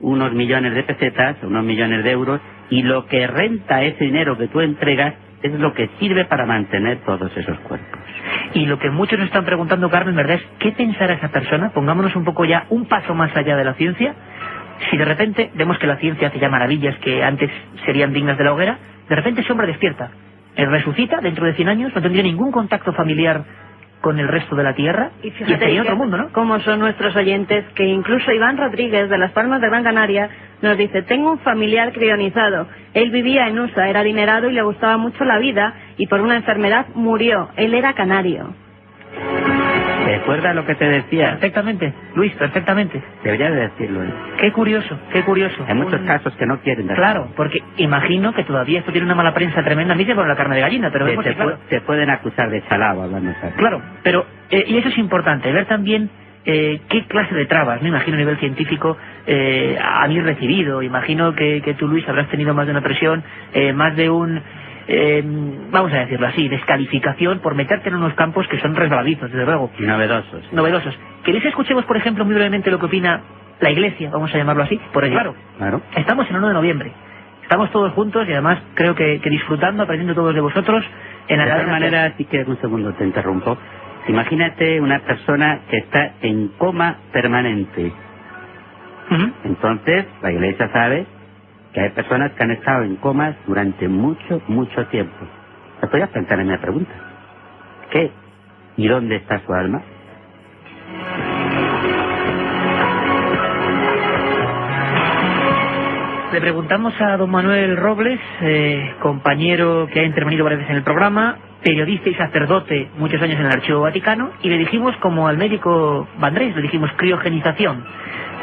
unos millones de pesetas, unos millones de euros, y lo que renta ese dinero que tú entregas es lo que sirve para mantener todos esos cuerpos. Y lo que muchos nos están preguntando, Carmen, ¿verdad? Es ¿qué pensará esa persona? Pongámonos un poco ya un paso más allá de la ciencia. Si de repente vemos que la ciencia hace ya maravillas que antes serían dignas de la hoguera, de repente ese hombre despierta, él resucita dentro de 100 años, no tendría ningún contacto familiar con el resto de la Tierra y sería otro mundo, ¿no? Como son nuestros oyentes, que incluso Iván Rodríguez de Las Palmas de Gran Canaria nos dice: tengo un familiar crionizado, él vivía en USA, era adinerado y le gustaba mucho la vida y por una enfermedad murió, él era canario. ¿Recuerdas lo que te decía? Perfectamente, Luis, perfectamente. Debería de decirlo. Qué curioso, qué curioso. Hay muchos casos que no quieren decirlo. Claro, porque imagino que todavía esto tiene una mala prensa tremenda. A mí se pone la carne de gallina, pero te pueden acusar de chalao hablando. Claro, pero y eso es importante, ver también ¿qué clase de trabas, me imagino a nivel científico, habéis recibido? Imagino que tú, Luis, habrás tenido más de una presión, más de un... vamos a decirlo así, descalificación por meterte en unos campos que son resbaladizos, desde luego. Y novedosos. Novedosos. ¿Queréis escuchemos, por ejemplo, muy brevemente lo que opina la Iglesia, vamos a llamarlo así? Porque claro, estamos en el 1 de noviembre, estamos todos juntos y además creo que disfrutando, aprendiendo todos de vosotros. En la de alguna manera, sí que un segundo te interrumpo. Imagínate una persona que está en coma permanente. Entonces, la Iglesia sabe que hay personas que han estado en comas durante mucho, mucho tiempo. ¿Te podías plantear en mi pregunta? ¿Qué y dónde está su alma? Le preguntamos a don Manuel Robles, compañero que ha intervenido varias veces en el programa, periodista y sacerdote muchos años en el Archivo Vaticano, y le dijimos, como al médico Vandrés, le dijimos criogenización,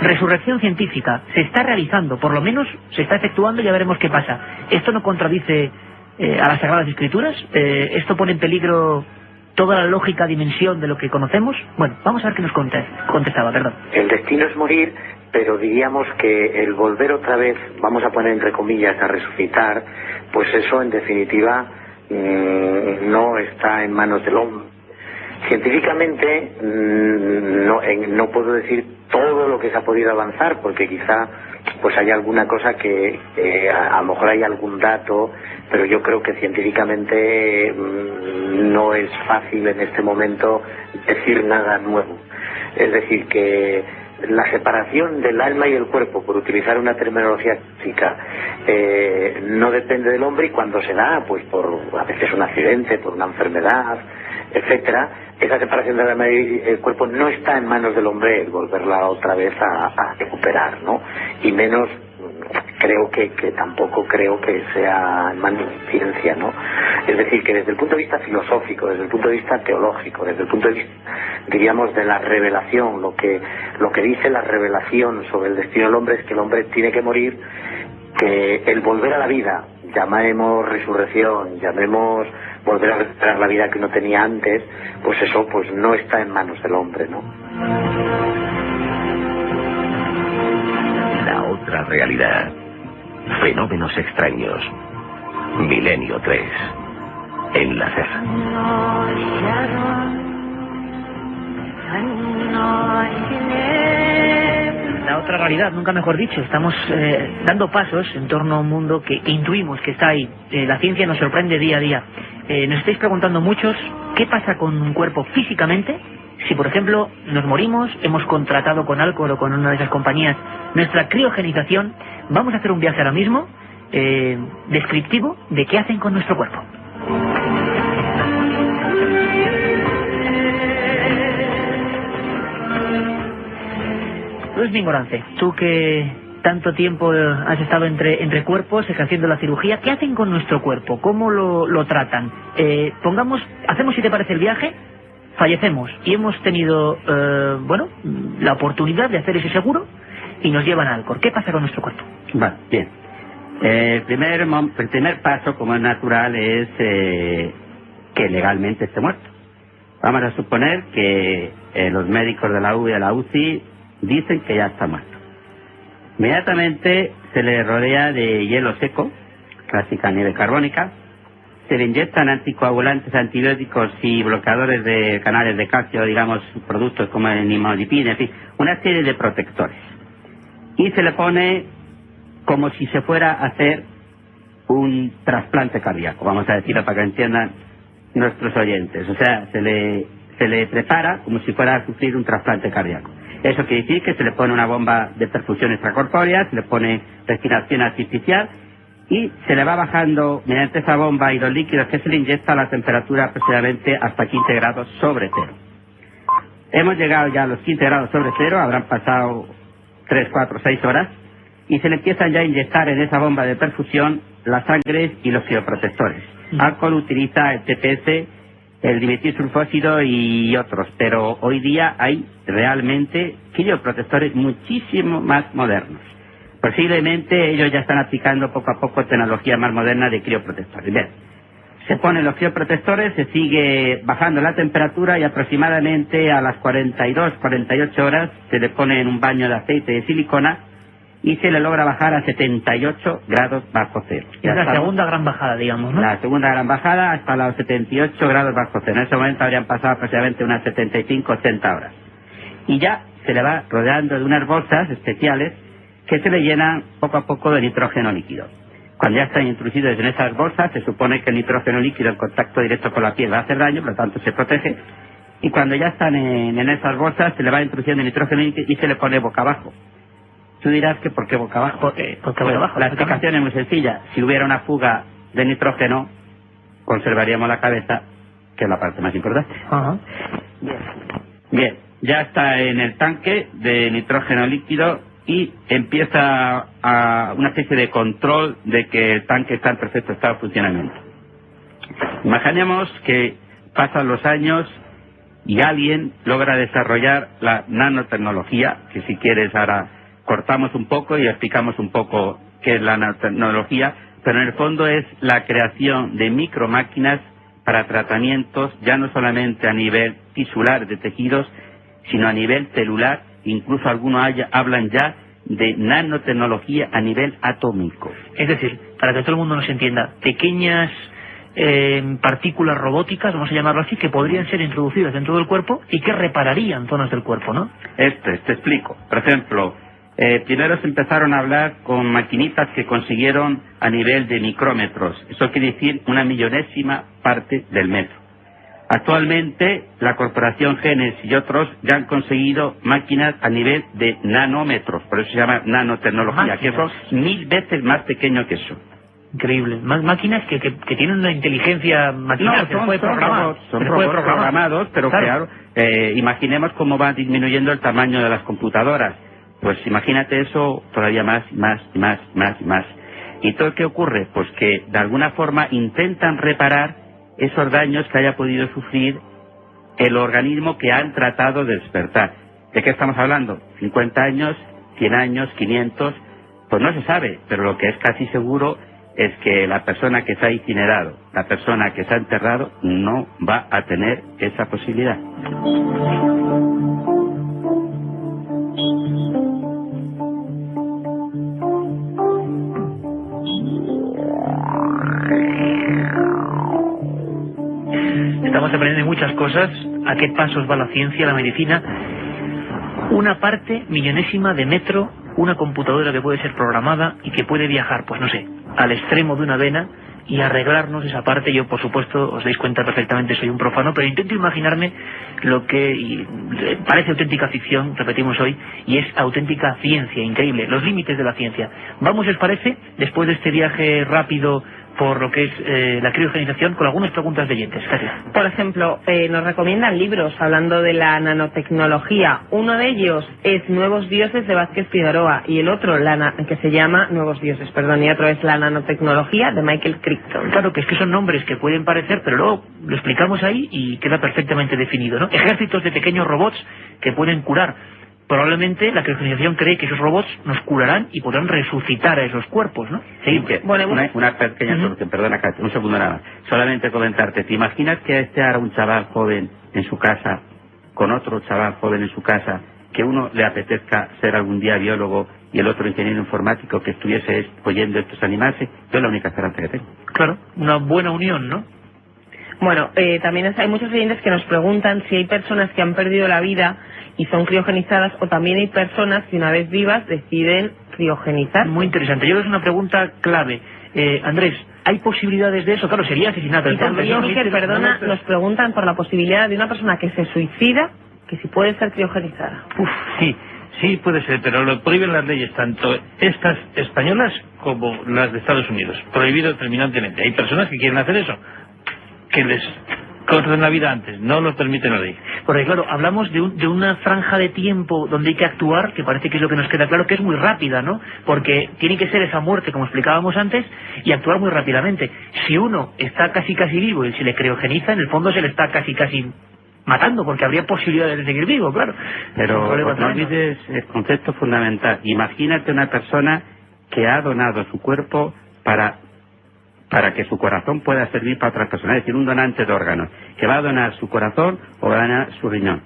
resurrección científica, se está realizando, por lo menos se está efectuando, ya veremos qué pasa. ¿Esto no contradice a las Sagradas Escrituras? ¿Esto pone en peligro toda la lógica dimensión de lo que conocemos? Bueno, vamos a ver qué nos contestaba, perdón. El destino es morir, pero diríamos que el volver otra vez, vamos a poner entre comillas, a resucitar, pues eso en definitiva no está en manos del hombre. Científicamente no puedo decir todo lo que se ha podido avanzar, porque quizá pues hay alguna cosa que a lo mejor hay algún dato, pero yo creo que científicamente no es fácil en este momento decir nada nuevo. Es decir, que la separación del alma y el cuerpo, por utilizar una terminología física, no depende del hombre, y cuando se da, pues por a veces un accidente, por una enfermedad, etcétera, esa separación del alma y el cuerpo no está en manos del hombre el volverla otra vez a recuperar, ¿no? Y menos creo que tampoco creo que sea en manos de ciencia, ¿no? Es decir, que desde el punto de vista filosófico, desde el punto de vista teológico, desde el punto de vista, diríamos, de la revelación, lo que dice la revelación sobre el destino del hombre es que el hombre tiene que morir, que el volver a la vida, llamemos resurrección, llamemos volver a recuperar la vida que uno tenía antes, pues eso pues no está en manos del hombre, ¿no? La otra realidad. Fenómenos extraños. Milenio 3. Enlacer. La otra realidad, nunca mejor dicho. Estamos dando pasos en torno a un mundo que intuimos que está ahí. La ciencia nos sorprende día a día. Nos estáis preguntando muchos qué pasa con un cuerpo físicamente si, por ejemplo, nos morimos, hemos contratado con Alcor o con una de esas compañías nuestra criogenización. Vamos a hacer un viaje ahora mismo descriptivo de qué hacen con nuestro cuerpo. Luis Mingorance, tú que tanto tiempo has estado entre cuerpos, ejerciendo la cirugía, ¿qué hacen con nuestro cuerpo? ¿Cómo lo tratan? Hacemos, si te parece, el viaje, fallecemos y hemos tenido, la oportunidad de hacer ese seguro y nos llevan a Alcor. ¿Qué pasa con nuestro cuerpo? Vale, bien. El primer paso, como es natural, es que legalmente esté muerto. Vamos a suponer que los médicos de la UV y de la UCI dicen que ya está muerto. Inmediatamente se le rodea de hielo seco, clásica nieve carbónica, se le inyectan anticoagulantes, antibióticos y bloqueadores de canales de calcio, digamos, productos como el nimodipina, en fin, una serie de protectores. Y se le pone como si se fuera a hacer un trasplante cardíaco, vamos a decirlo para que entiendan nuestros oyentes. O sea, se le prepara como si fuera a sufrir un trasplante cardíaco. Eso quiere decir que se le pone una bomba de perfusión extracorpórea, se le pone respiración artificial y se le va bajando mediante esa bomba y los líquidos que se le inyecta a la temperatura aproximadamente hasta 15 grados sobre cero. Hemos llegado ya a los 15 grados sobre cero, habrán pasado 3, 4, 6 horas y se le empiezan ya a inyectar en esa bomba de perfusión la sangre y los crioprotectores. Alcor utiliza el TPS, el dimetilsulfóxido y otros, pero hoy día hay realmente crioprotectores muchísimo más modernos. Posiblemente ellos ya están aplicando poco a poco tecnología más moderna de crioprotectores. Bien, Se ponen los crioprotectores, se sigue bajando la temperatura y aproximadamente a las 42, 48 horas se le pone en un baño de aceite de silicona y se le logra bajar a 78 grados bajo cero. Es la segunda gran bajada, digamos, ¿no? La segunda gran bajada hasta los 78 grados bajo cero. En ese momento habrían pasado aproximadamente unas 75, 80 horas. Y ya se le va rodeando de unas bolsas especiales que se le llenan poco a poco de nitrógeno líquido. Cuando ya están introducidos en esas bolsas, se supone que el nitrógeno líquido en contacto directo con la piel va a hacer daño, por lo tanto se protege. Y cuando ya están en esas bolsas, se le va introduciendo el nitrógeno líquido y se le pone boca abajo. Tú dirás que ¿por qué boca abajo? Porque boca abajo. La explicación es muy sencilla. Si hubiera una fuga de nitrógeno, conservaríamos la cabeza, que es la parte más importante. Ajá. Bien, ya está en el tanque de nitrógeno líquido y empieza a una especie de control de que el tanque está en perfecto estado de funcionamiento. Imaginemos que pasan los años y alguien logra desarrollar la nanotecnología, que si quieres ahora cortamos un poco y explicamos un poco qué es la nanotecnología, pero en el fondo es la creación de micromáquinas para tratamientos ya no solamente a nivel tisular de tejidos, sino a nivel celular. Incluso algunos hablan ya de nanotecnología a nivel atómico. Es decir, para que todo el mundo nos entienda, pequeñas partículas robóticas, vamos a llamarlo así, que podrían ser introducidas dentro del cuerpo y que repararían zonas del cuerpo, ¿no? Te explico. Por ejemplo, primero se empezaron a hablar con maquinitas que consiguieron a nivel de micrómetros. Eso quiere decir una millonésima parte del metro. Actualmente, la corporación Genes y otros ya han conseguido máquinas a nivel de nanómetros, por eso se llama nanotecnología, que son 1000 veces más pequeño que eso. Increíble. Máquinas que tienen una inteligencia maquinal, son programados, pero claro, imaginemos cómo va disminuyendo el tamaño de las computadoras. Pues imagínate eso todavía más. ¿Y todo qué ocurre? Pues que de alguna forma intentan reparar esos daños que haya podido sufrir el organismo que han tratado de despertar. ¿De qué estamos hablando? 50 años, 100 años, 500, pues no se sabe, pero lo que es casi seguro es que la persona que se ha incinerado, la persona que se ha enterrado, no va a tener esa posibilidad. Estamos aprendiendo muchas cosas, a qué pasos va la ciencia, la medicina. Una parte millonésima de metro, una computadora que puede ser programada y que puede viajar, pues no sé, al extremo de una vena y arreglarnos esa parte. Yo, por supuesto, os dais cuenta perfectamente, soy un profano, pero intento imaginarme lo que parece auténtica ficción, repetimos hoy, y es auténtica ciencia, increíble, los límites de la ciencia. Vamos, ¿os parece, después de este viaje rápido por lo que es la criogenización, con algunas preguntas de oyentes? Gracias. Por ejemplo, nos recomiendan libros hablando de la nanotecnología. Uno de ellos es Nuevos Dioses de Vázquez Figueroa y el otro que se llama Nuevos Dioses, perdón, y otro es La Nanotecnología de Michael Crichton. Claro, que es que son nombres que pueden parecer, pero luego lo explicamos ahí y queda perfectamente definido, ¿no? Ejércitos de pequeños robots que pueden curar. Probablemente la criogenización cree que esos robots nos curarán y podrán resucitar a esos cuerpos, ¿no? Sí, una pequeña solución, perdona, Katy, un segundo nada más. Solamente comentarte, ¿te imaginas que ahora un chaval joven en su casa, con otro chaval joven en su casa, que uno le apetezca ser algún día biólogo y el otro ingeniero informático, que estuviese oyendo estos animarse? Yo es la única esperanza que tengo. Claro, una buena unión, ¿no? Bueno, también hay muchos oyentes que nos preguntan si hay personas que han perdido la vida y son criogenizadas, o también hay personas que una vez vivas deciden criogenizar. Muy interesante. Yo creo que es una pregunta clave. Andrés, ¿hay posibilidades de eso? Claro, sería asesinato. Y también, Miguel, perdona, nos preguntan por la posibilidad de una persona que se suicida, que si puede ser criogenizada. Sí puede ser, pero lo prohíben las leyes, tanto estas españolas como las de Estados Unidos. Prohibido terminantemente. Hay personas que quieren hacer eso, que les corten la vida antes, no lo permite la ley. Porque claro, hablamos de una franja de tiempo donde hay que actuar, que parece que es lo que nos queda claro, que es muy rápida, ¿no? Porque tiene que ser esa muerte, como explicábamos antes, y actuar muy rápidamente. Si uno está casi vivo y se le criogeniza, en el fondo se le está casi matando, porque habría posibilidades de seguir vivo, claro. Pero no olvides el concepto fundamental. Imagínate una persona que ha donado su cuerpo para para que su corazón pueda servir para otras personas, es decir, un donante de órganos, que va a donar su corazón o va a donar su riñón.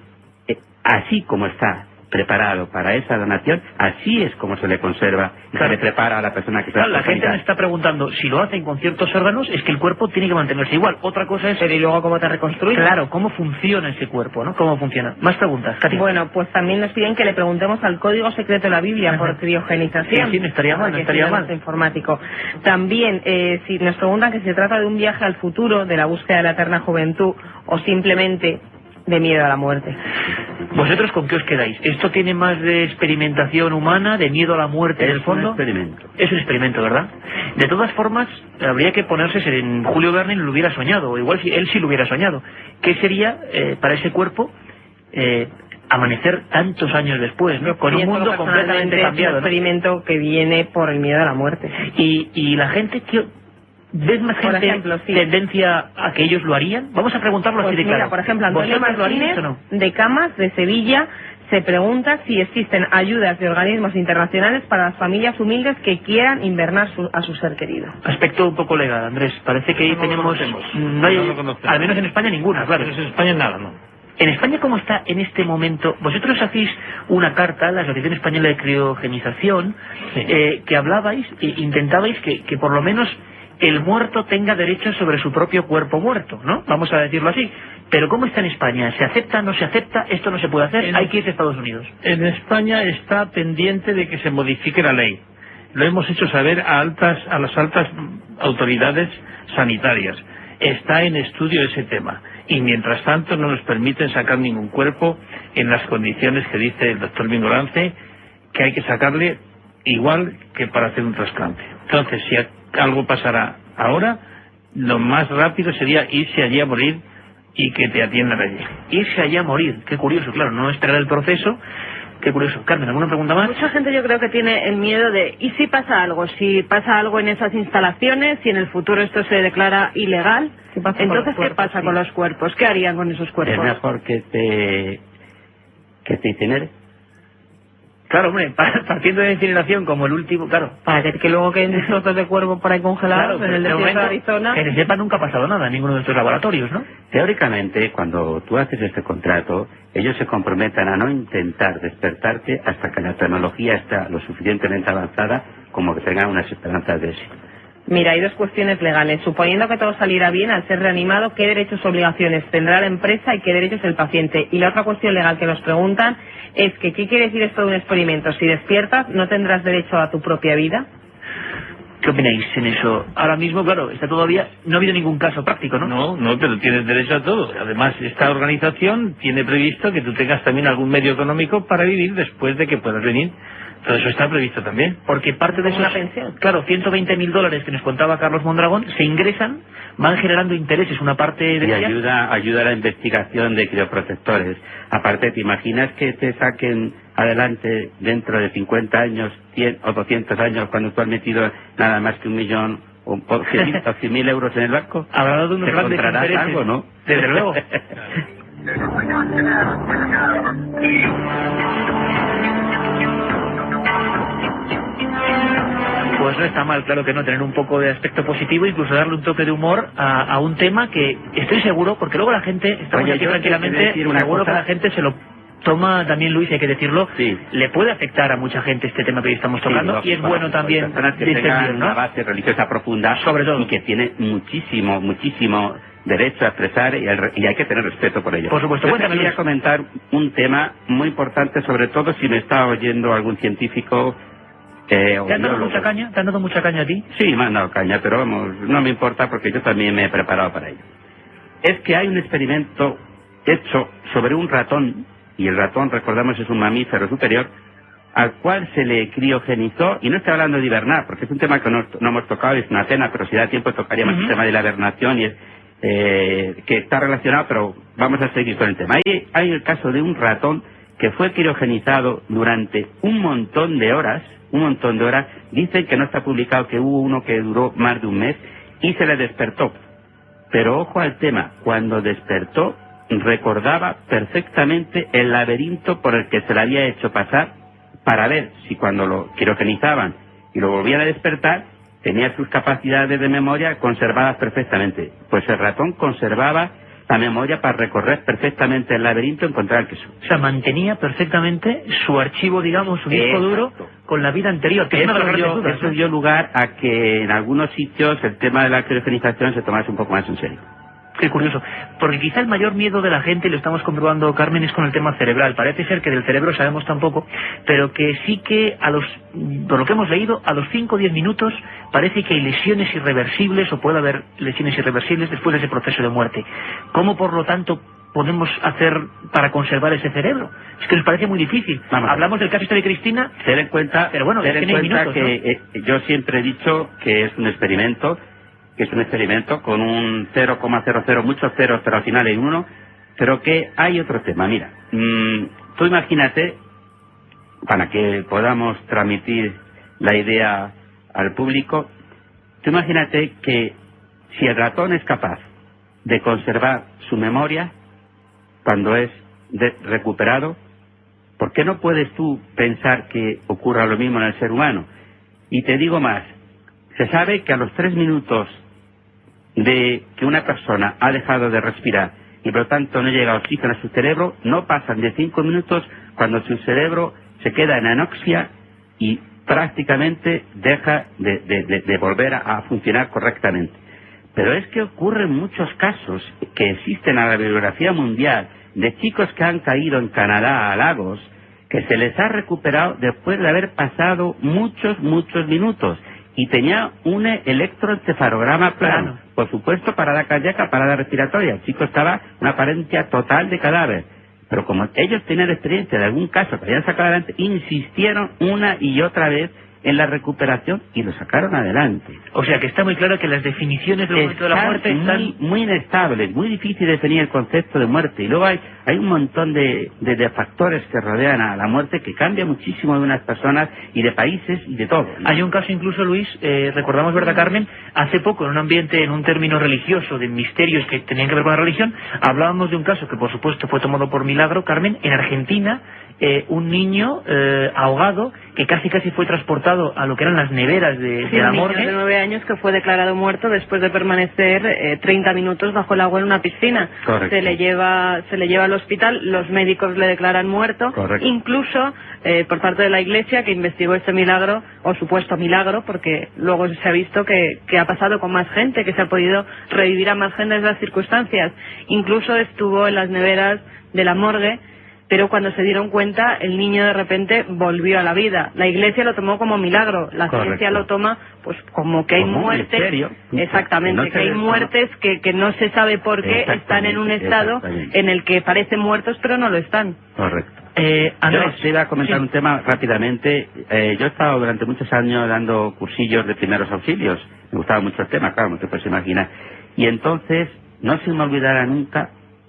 Así como está preparado para esa donación, así es como se le conserva y se le prepara a la persona que la gente me está preguntando, si lo hacen con ciertos órganos, es que el cuerpo tiene que mantenerse igual. Otra cosa es... Pero ¿y luego cómo te reconstruyes? Claro, ¿cómo funciona ese cuerpo, no? ¿Cómo funciona? Más preguntas, Katy. Bueno, pues también nos piden que le preguntemos al código secreto de la Biblia por criogenización. Sí, no estaría mal, no estaría mal. Informático. También, si nos preguntan que si se trata de un viaje al futuro, de la búsqueda de la eterna juventud, o simplemente de miedo a la muerte. ¿Vosotros con qué os quedáis? ¿Esto tiene más de experimentación humana, de miedo a la muerte en el fondo? Es un experimento. Es un experimento, ¿verdad? De todas formas, habría que ponerse en Julio Verne lo hubiera soñado, o igual si él sí lo hubiera soñado. ¿Qué sería para ese cuerpo amanecer tantos años después, ¿no? Con un mundo completamente cambiado, es un experimento que viene por el miedo a la muerte. Y la gente que... ¿Ves más gente, por ejemplo, tendencia a que ellos lo harían? Vamos a preguntarlo así de claro. Mira, por ejemplo, Antonio Martínez, no? de Camas, de Sevilla, se pregunta si existen ayudas de organismos internacionales para las familias humildes que quieran invernar a su ser querido. Aspecto un poco legal, Andrés. Parece que ahí tenemos... No hay, al menos en España ninguna, claro. En España nada, ¿no? En España, ¿cómo está en este momento? Vosotros hacéis una carta a la Asociación Española de Criogenización, que hablabais, intentabais que por lo menos el muerto tenga derechos sobre su propio cuerpo muerto, ¿no? Vamos a decirlo así. Pero ¿cómo está en España? ¿Se acepta, no se acepta? ¿Esto no se puede hacer? Hay que irse a Estados Unidos. En España está pendiente de que se modifique la ley. Lo hemos hecho saber a las altas autoridades sanitarias. Está en estudio ese tema. Y mientras tanto no nos permiten sacar ningún cuerpo en las condiciones que dice el doctor Mingolance, que hay que sacarle igual que para hacer un trasplante. Entonces, si algo pasará ahora, lo más rápido sería irse allí a morir y que te atiendan allí. Irse allí a morir, qué curioso, claro, no esperar el proceso, qué curioso. Carmen, ¿alguna pregunta más? Mucha gente yo creo que tiene el miedo de, ¿y si pasa algo? Si pasa algo en esas instalaciones, si en el futuro esto se declara ilegal, entonces ¿qué pasa con los cuerpos? ¿Qué harían con esos cuerpos? Es mejor que te incinere. Claro, hombre, partiendo de incineración como el último, claro. Para que luego queden trozos de cuerpo por ahí congelados, claro, en el desierto de Arizona. Que se sepa, nunca ha pasado nada en ninguno de estos laboratorios, ¿no? Teóricamente, cuando tú haces este contrato, ellos se comprometen a no intentar despertarte hasta que la tecnología está lo suficientemente avanzada como que tengan unas esperanzas de éxito. Mira, hay dos cuestiones legales. Suponiendo que todo saliera bien, al ser reanimado, ¿qué derechos o obligaciones tendrá la empresa y qué derechos el paciente? Y la otra cuestión legal que nos preguntan es que ¿qué quiere decir esto de un experimento? Si despiertas, ¿no tendrás derecho a tu propia vida? ¿Qué opináis en eso? Ahora mismo, claro, está todavía... No ha habido ningún caso práctico, ¿no? No, pero tienes derecho a todo. Además, esta organización tiene previsto que tú tengas también algún medio económico para vivir después de que puedas venir. Todo eso está previsto también. Porque parte de una pensión. Claro, 120.000 que nos contaba Carlos Mondragón, se ingresan, van generando intereses, una parte de y ellas... ayuda a la investigación de crioprotectores. Aparte, ¿te imaginas que te saquen adelante dentro de 50 años, 100 o 200 años, cuando tú has metido nada más que 1 millón o 100.000 euros en el banco? Habrá dado unos grandes intereses, algo, ¿no? Desde luego. Pues no está mal, claro que no, tener un poco de aspecto positivo, incluso darle un toque de humor a un tema que estoy seguro, porque luego la gente, estamos aquí tranquilamente, seguro que la gente se lo toma también, Luis, hay que decirlo, le puede afectar a mucha gente este tema que hoy estamos tocando, y es bueno también personas que tengan una base religiosa profunda, sobre todo, y que tiene muchísimo derecho a expresar y hay que tener respeto por ello. Por supuesto. Yo quería comentar un tema muy importante, sobre todo si me está oyendo algún científico. ¿Te han dado mucha caña? ¿Te han dado mucha caña a ti? Sí, me han dado caña, pero vamos, no me importa porque yo también me he preparado para ello. Es que hay un experimento hecho sobre un ratón, y el ratón, recordamos, es un mamífero superior, al cual se le criogenizó, y no estoy hablando de hibernar, porque es un tema que no hemos tocado, es una pena, pero si da tiempo tocaríamos el tema de la hibernación, y que está relacionado, pero vamos a seguir con el tema. Hay el caso de un ratón que fue criogenizado durante un montón de horas, dicen que no está publicado, que hubo uno que duró más de un mes, y se le despertó. Pero ojo al tema, cuando despertó, recordaba perfectamente el laberinto por el que se le había hecho pasar para ver si cuando lo criogenizaban y lo volvían a despertar, tenía sus capacidades de memoria conservadas perfectamente. Pues el ratón conservaba la memoria para recorrer perfectamente el laberinto y encontrar el queso. O sea, mantenía perfectamente su archivo, digamos, su disco duro con la vida anterior. Que eso dio lugar a que en algunos sitios el tema de la criogenización se tomase un poco más en serio. Qué curioso, porque quizá el mayor miedo de la gente, y lo estamos comprobando, Carmen, es con el tema cerebral. Parece ser que del cerebro sabemos tan poco, pero que sí que, por lo que hemos leído, a los 5 o 10 minutos parece que hay lesiones irreversibles, o puede haber lesiones irreversibles después de ese proceso de muerte. ¿Cómo, por lo tanto, podemos hacer para conservar ese cerebro? Es que nos parece muy difícil. Hablamos del caso de Cristina, ten en cuenta, pero bueno, ten en cuenta minutos, que ¿no? Yo siempre he dicho que es un experimento, con un 0,00, muchos ceros, pero al final hay uno, pero que hay otro tema. Mira, tú imagínate, para que podamos transmitir la idea al público, tú imagínate que si el ratón es capaz de conservar su memoria cuando es recuperado, ¿por qué no puedes tú pensar que ocurra lo mismo en el ser humano? Y te digo más, se sabe que a los 3 minutos de que una persona ha dejado de respirar y por lo tanto no llega oxígeno a su cerebro, no pasan de 5 minutos cuando su cerebro se queda en anoxia y prácticamente deja de volver a funcionar correctamente. Pero es que ocurren muchos casos que existen en la bibliografía mundial de chicos que han caído en Canadá a lagos, que se les ha recuperado después de haber pasado muchos minutos. Y tenía un electroencefalograma plano, por supuesto parada cardíaca, parada respiratoria. El chico estaba en una apariencia total de cadáver. Pero como ellos tenían experiencia de algún caso que habían sacado adelante, insistieron una y otra vez en la recuperación y lo sacaron adelante. O sea que está muy claro que las definiciones del momento de la muerte están muy inestables, muy difícil definir el concepto de muerte. Y luego hay un montón de factores que rodean a la muerte que cambia muchísimo de unas personas y de países y de todo, ¿no? Hay un caso incluso, Luis, recordamos, ¿verdad, Carmen? Hace poco, en un ambiente, en un término religioso, de misterios que tenían que ver con la religión, hablábamos de un caso que por supuesto fue tomado por milagro, Carmen, en Argentina, un niño ahogado que casi fue transportado a lo que eran las neveras de la morgue. Un niño de 9 años que fue declarado muerto después de permanecer 30 minutos bajo el agua en una piscina. Correcto. Se le lleva al hospital, los médicos le declaran muerto. Correcto. Incluso por parte de la Iglesia, que investigó este milagro, o supuesto milagro, porque luego se ha visto que ha pasado con más gente, que se ha podido revivir a más gente en esas circunstancias. Incluso estuvo en las neveras de la morgue, pero cuando se dieron cuenta, el niño de repente volvió a la vida. La Iglesia lo tomó como milagro, la ciencia lo toma pues como que hay muertes. Exactamente, que hay muertes que no se sabe por qué están en un estado en el que parecen muertos, pero no lo están. Correcto. Andrés, yo te iba a comentar un tema rápidamente. Yo he estado durante muchos años dando cursillos de primeros auxilios. Me gustaba mucho el tema, claro, no te puedes imaginar. Y entonces, no se me olvidará nunca,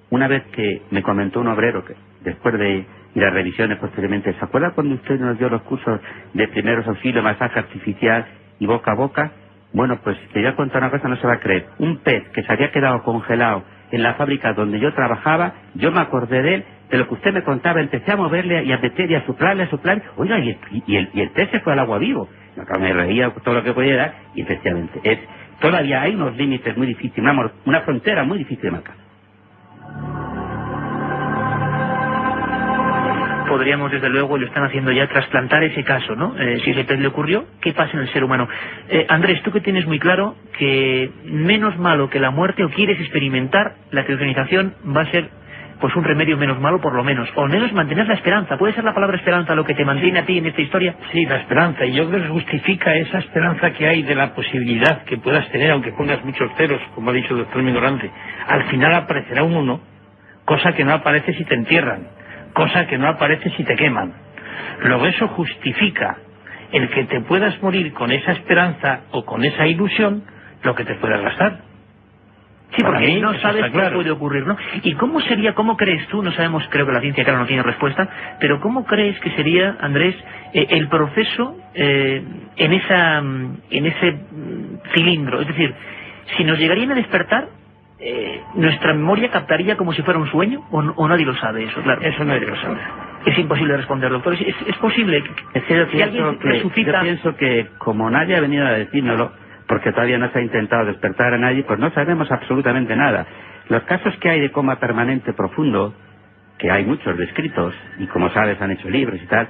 una vez que me comentó un obrero que después de las revisiones posteriormente, ¿se acuerda cuando usted nos dio los cursos de primeros auxilios, masaje artificial y boca a boca? Bueno, pues te voy a contar una cosa, no se va a creer. Un pez que se había quedado congelado en la fábrica donde yo trabajaba, yo me acordé de él, de lo que usted me contaba, empecé a moverle y a meter y a soplarle, oiga, y el pez se fue al agua vivo. Me reía todo lo que podía dar, y efectivamente, todavía hay unos límites muy difíciles, una frontera muy difícil de marcar. Podríamos, desde luego, y lo están haciendo ya, trasplantar ese caso, ¿no? Si ese pez le ocurrió, ¿qué pasa en el ser humano? Andrés, tú que tienes muy claro que menos malo que la muerte, o quieres experimentar, la criogenización va a ser pues un remedio menos malo, por lo menos, o al menos mantener la esperanza. ¿Puede ser la palabra esperanza lo que te mantiene a ti en esta historia? Sí, la esperanza, y yo creo que justifica esa esperanza que hay de la posibilidad que puedas tener, aunque pongas muchos ceros, como ha dicho el doctor Migorante. Al final aparecerá un 1, cosa que no aparece si te entierran, cosa que no aparece si te queman. Luego eso justifica el que te puedas morir con esa esperanza o con esa ilusión, lo que te puedas gastar. Sí, porque no sabes qué puede ocurrir, ¿no? ¿Y cómo sería, cómo crees tú, no sabemos, creo que la ciencia, claro, no tiene respuesta, pero cómo crees que sería, Andrés, el proceso en ese cilindro? Es decir, si nos llegarían a despertar, ¿nuestra memoria captaría como si fuera un sueño? ¿O nadie lo sabe eso? Claro, eso nadie lo sabe. Es imposible responder, doctor. ¿Es posible que yo si alguien resucita? Yo pienso que, como nadie ha venido a decírnoslo, porque todavía no se ha intentado despertar a nadie, pues no sabemos absolutamente nada. Los casos que hay de coma permanente profundo, que hay muchos descritos, y como sabes han hecho libros y tal,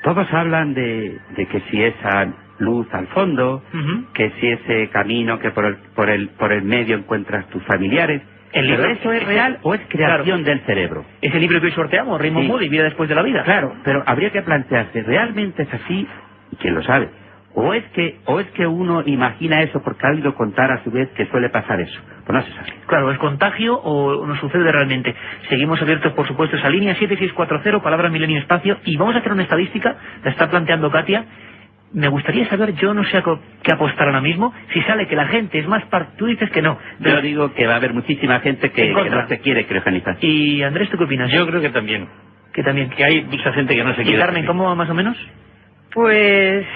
todos hablan de que si esa luz al fondo, que si ese camino que por el medio encuentras tus familiares. ¿Pero eso es real o es creación del cerebro? Ese libro que hoy sorteamos, Raymond Moody, Vida después de la vida. Claro, pero habría que plantearse, ¿realmente es así? ¿Y quién lo sabe? ¿O es que uno imagina eso porque ha oído contar a su vez que suele pasar eso? Pues no se sabe. Claro, ¿es contagio o nos sucede realmente? Seguimos abiertos, por supuesto, esa línea 7640, palabra milenio espacio, y vamos a hacer una estadística, la está planteando Katia. Me gustaría saber, yo no sé qué apostar ahora mismo, si sale que la gente es más tú dices que no. Yo digo que va a haber muchísima gente que no se quiere criogenizar. Y Andrés, ¿tú qué opinas? Yo creo que también. Que también. Que hay mucha gente que no se quiere. ¿Y Carmen, cómo va más o menos? Pues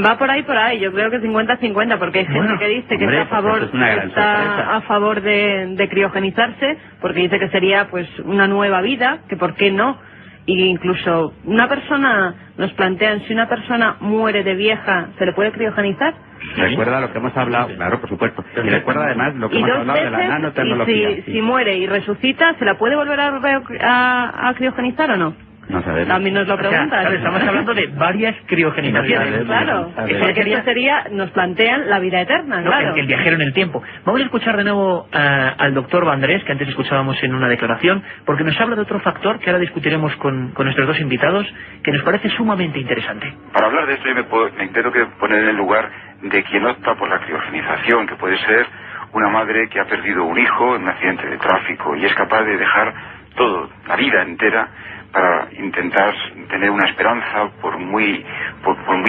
va por ahí, yo creo que 50-50, porque hay gente que dice que está a favor de criogenizarse, porque dice que sería pues una nueva vida, que por qué no. Y incluso nos plantean, si una persona muere de vieja, ¿se le puede criogenizar? Recuerda lo que hemos hablado, claro, por supuesto. Y recuerda además lo que hemos hablado de la nanotecnología. Y si muere y resucita, ¿se la puede volver a criogenizar o no? No sabemos. También nos lo preguntan. O sea, estamos hablando de varias criogenizaciones. Claro, porque esto sería, nos plantean la vida eterna, claro. El viajero en el tiempo. Vamos a escuchar de nuevo al doctor Vandrés, que antes escuchábamos en una declaración, porque nos habla de otro factor que ahora discutiremos con nuestros dos invitados, que nos parece sumamente interesante. Para hablar de esto yo me intento poner en el lugar de quien opta por la criogenización, que puede ser una madre que ha perdido un hijo en un accidente de tráfico y es capaz de dejar todo, la vida entera, para intentar tener una esperanza por muy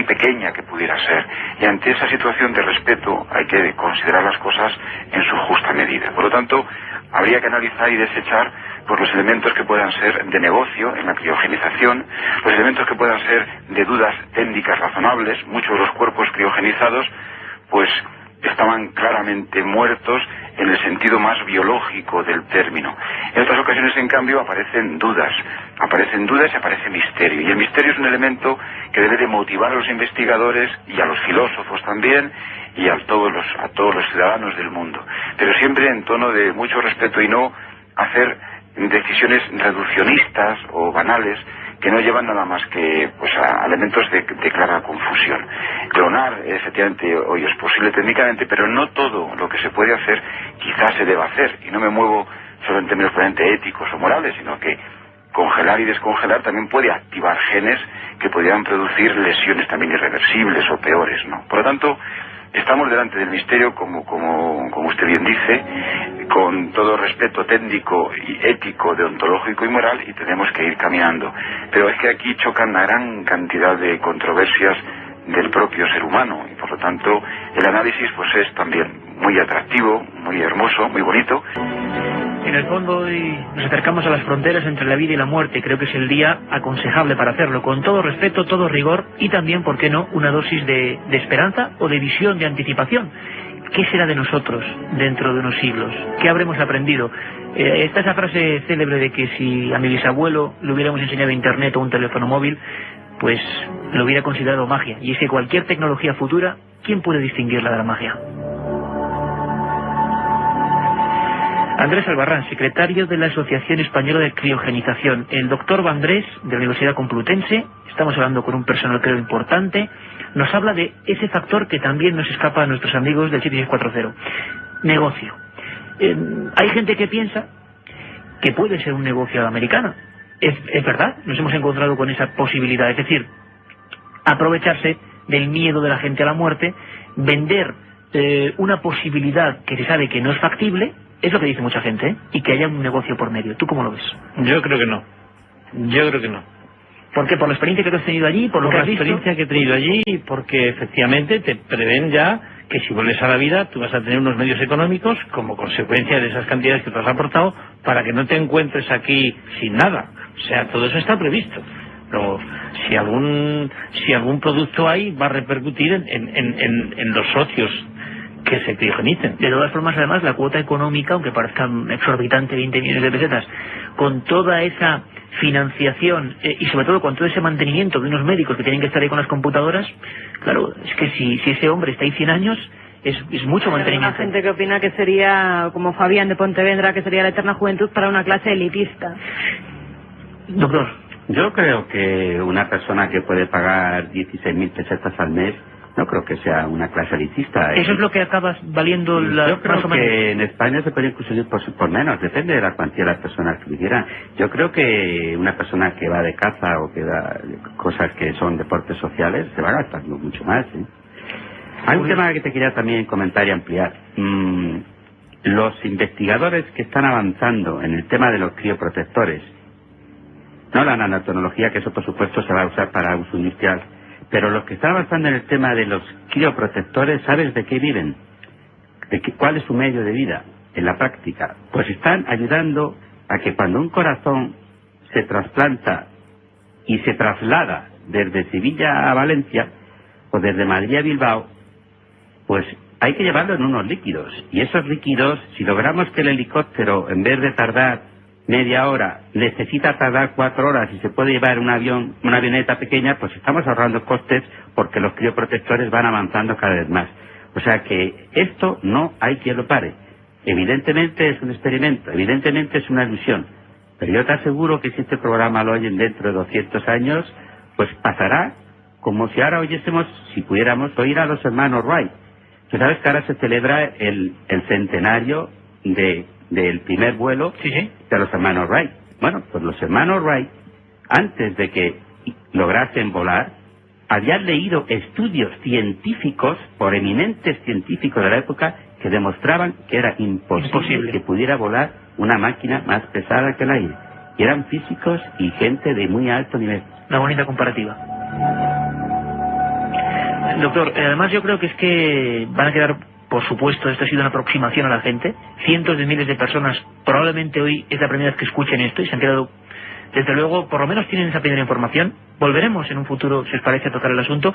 pequeña que pudiera ser. Y ante esa situación de respeto hay que considerar las cosas en su justa medida. Por lo tanto, habría que analizar y desechar por los elementos que puedan ser de negocio en la criogenización, los elementos que puedan ser de dudas técnicas razonables. Muchos de los cuerpos criogenizados pues estaban claramente muertos en el sentido más biológico del término. En otras ocasiones, en cambio, aparecen dudas y aparece misterio. Y el misterio es un elemento que debe de motivar a los investigadores y a los filósofos también y a todos los ciudadanos del mundo. Pero siempre en tono de mucho respeto y no hacer decisiones reduccionistas o banales que no llevan nada más que pues a elementos de clara confusión. Clonar, efectivamente, hoy es posible técnicamente, pero no todo lo que se puede hacer quizás se deba hacer. Y no me muevo solo en términos puramente éticos o morales, sino que congelar y descongelar también puede activar genes que podrían producir lesiones también irreversibles o peores, ¿no? Por lo tanto, estamos delante del misterio, como usted bien dice, con todo respeto técnico y ético, deontológico y moral, y tenemos que ir caminando. Pero es que aquí chocan una gran cantidad de controversias del propio ser humano, y por lo tanto el análisis pues es también muy atractivo, muy hermoso, muy bonito. En el fondo hoy nos acercamos a las fronteras entre la vida y la muerte, y creo que es el día aconsejable para hacerlo, con todo respeto, todo rigor, y también, ¿por qué no?, una dosis de esperanza o de visión, de anticipación. ¿Qué será de nosotros dentro de unos siglos? ¿Qué habremos aprendido? Está esa frase célebre de que si a mi bisabuelo le hubiéramos enseñado internet o un teléfono móvil, pues lo hubiera considerado magia. Y es que cualquier tecnología futura, ¿quién puede distinguirla de la magia? Andrés Albarrán, secretario de la Asociación Española de Criogenización. El doctor Vandrés, de la Universidad Complutense, estamos hablando con un personal creo importante, nos habla de ese factor que también nos escapa a nuestros amigos del 7640. Negocio. Hay gente que piensa que puede ser un negocio a la americana. Es verdad, nos hemos encontrado con esa posibilidad. Es decir, aprovecharse del miedo de la gente a la muerte, vender una posibilidad que se sabe que no es factible. Es lo que dice mucha gente, ¿eh? Y que haya un negocio por medio. ¿Tú cómo lo ves? Yo creo que no. ¿Por qué? ¿Por la experiencia que tú has tenido allí? ¿Por la experiencia que he tenido allí? Porque efectivamente te prevén ya que si vuelves a la vida tú vas a tener unos medios económicos como consecuencia de esas cantidades que tú has aportado para que no te encuentres aquí sin nada. O sea, todo eso está previsto. Luego, si algún producto hay, va a repercutir en los socios que se criogenicen. De todas formas, además, la cuota económica, aunque parezca exorbitante, 20 millones de pesetas, con toda esa financiación y sobre todo con todo ese mantenimiento de unos médicos que tienen que estar ahí con las computadoras, claro, es que si ese hombre está ahí 100 años, es mucho Hay mantenimiento. gente que opina que sería, como Fabián de Pontevedra, que sería la eterna juventud para una clase elitista. Doctor. Yo creo que una persona que puede pagar 16.000 pesetas al mes, no creo que sea una clase elitista. Eso es lo que acabas valiendo Yo creo más o menos. que en España se puede conseguir por menos, depende de la cuantía de las personas que vivieran. Yo creo que una persona que va de caza o que da cosas que son deportes sociales se va a gastar mucho más. Hay un tema que te quería también comentar y ampliar. Los investigadores que están avanzando en el tema de los crioprotectores, no la nanotecnología, que eso por supuesto se va a usar para uso industrial, pero los que están avanzando en el tema de los crioprotectores, ¿sabes de qué viven? ¿Cuál es su medio de vida en la práctica? Pues están ayudando a que cuando un corazón se trasplanta y se traslada desde Sevilla a Valencia o desde Madrid a Bilbao, pues hay que llevarlo en unos líquidos. Y esos líquidos, si logramos que el helicóptero, en vez de tardar media hora, necesita tardar 4 horas y se puede llevar un avión, una avioneta pequeña, pues estamos ahorrando costes porque los crioprotectores van avanzando cada vez más. O sea que esto no hay quien lo pare. Evidentemente es un experimento, evidentemente es una ilusión, pero yo te aseguro que si este programa lo oyen dentro de 200 años, pues pasará como si ahora oyésemos, si pudiéramos oír a los hermanos Wright. Tú sabes que ahora se celebra el centenario del primer vuelo de los hermanos Wright. Bueno, pues los hermanos Wright, antes de que lograsen volar, habían leído estudios científicos por eminentes científicos de la época que demostraban que era imposible que pudiera volar una máquina más pesada que el aire. Y eran físicos y gente de muy alto nivel. Una bonita comparativa. Doctor, además yo creo que es que van a quedar, por supuesto, esto ha sido una aproximación a la gente. Cientos de miles de personas probablemente hoy es la primera vez que escuchen esto y se han quedado, desde luego, por lo menos tienen esa primera información. Volveremos en un futuro, si os parece, a tocar el asunto,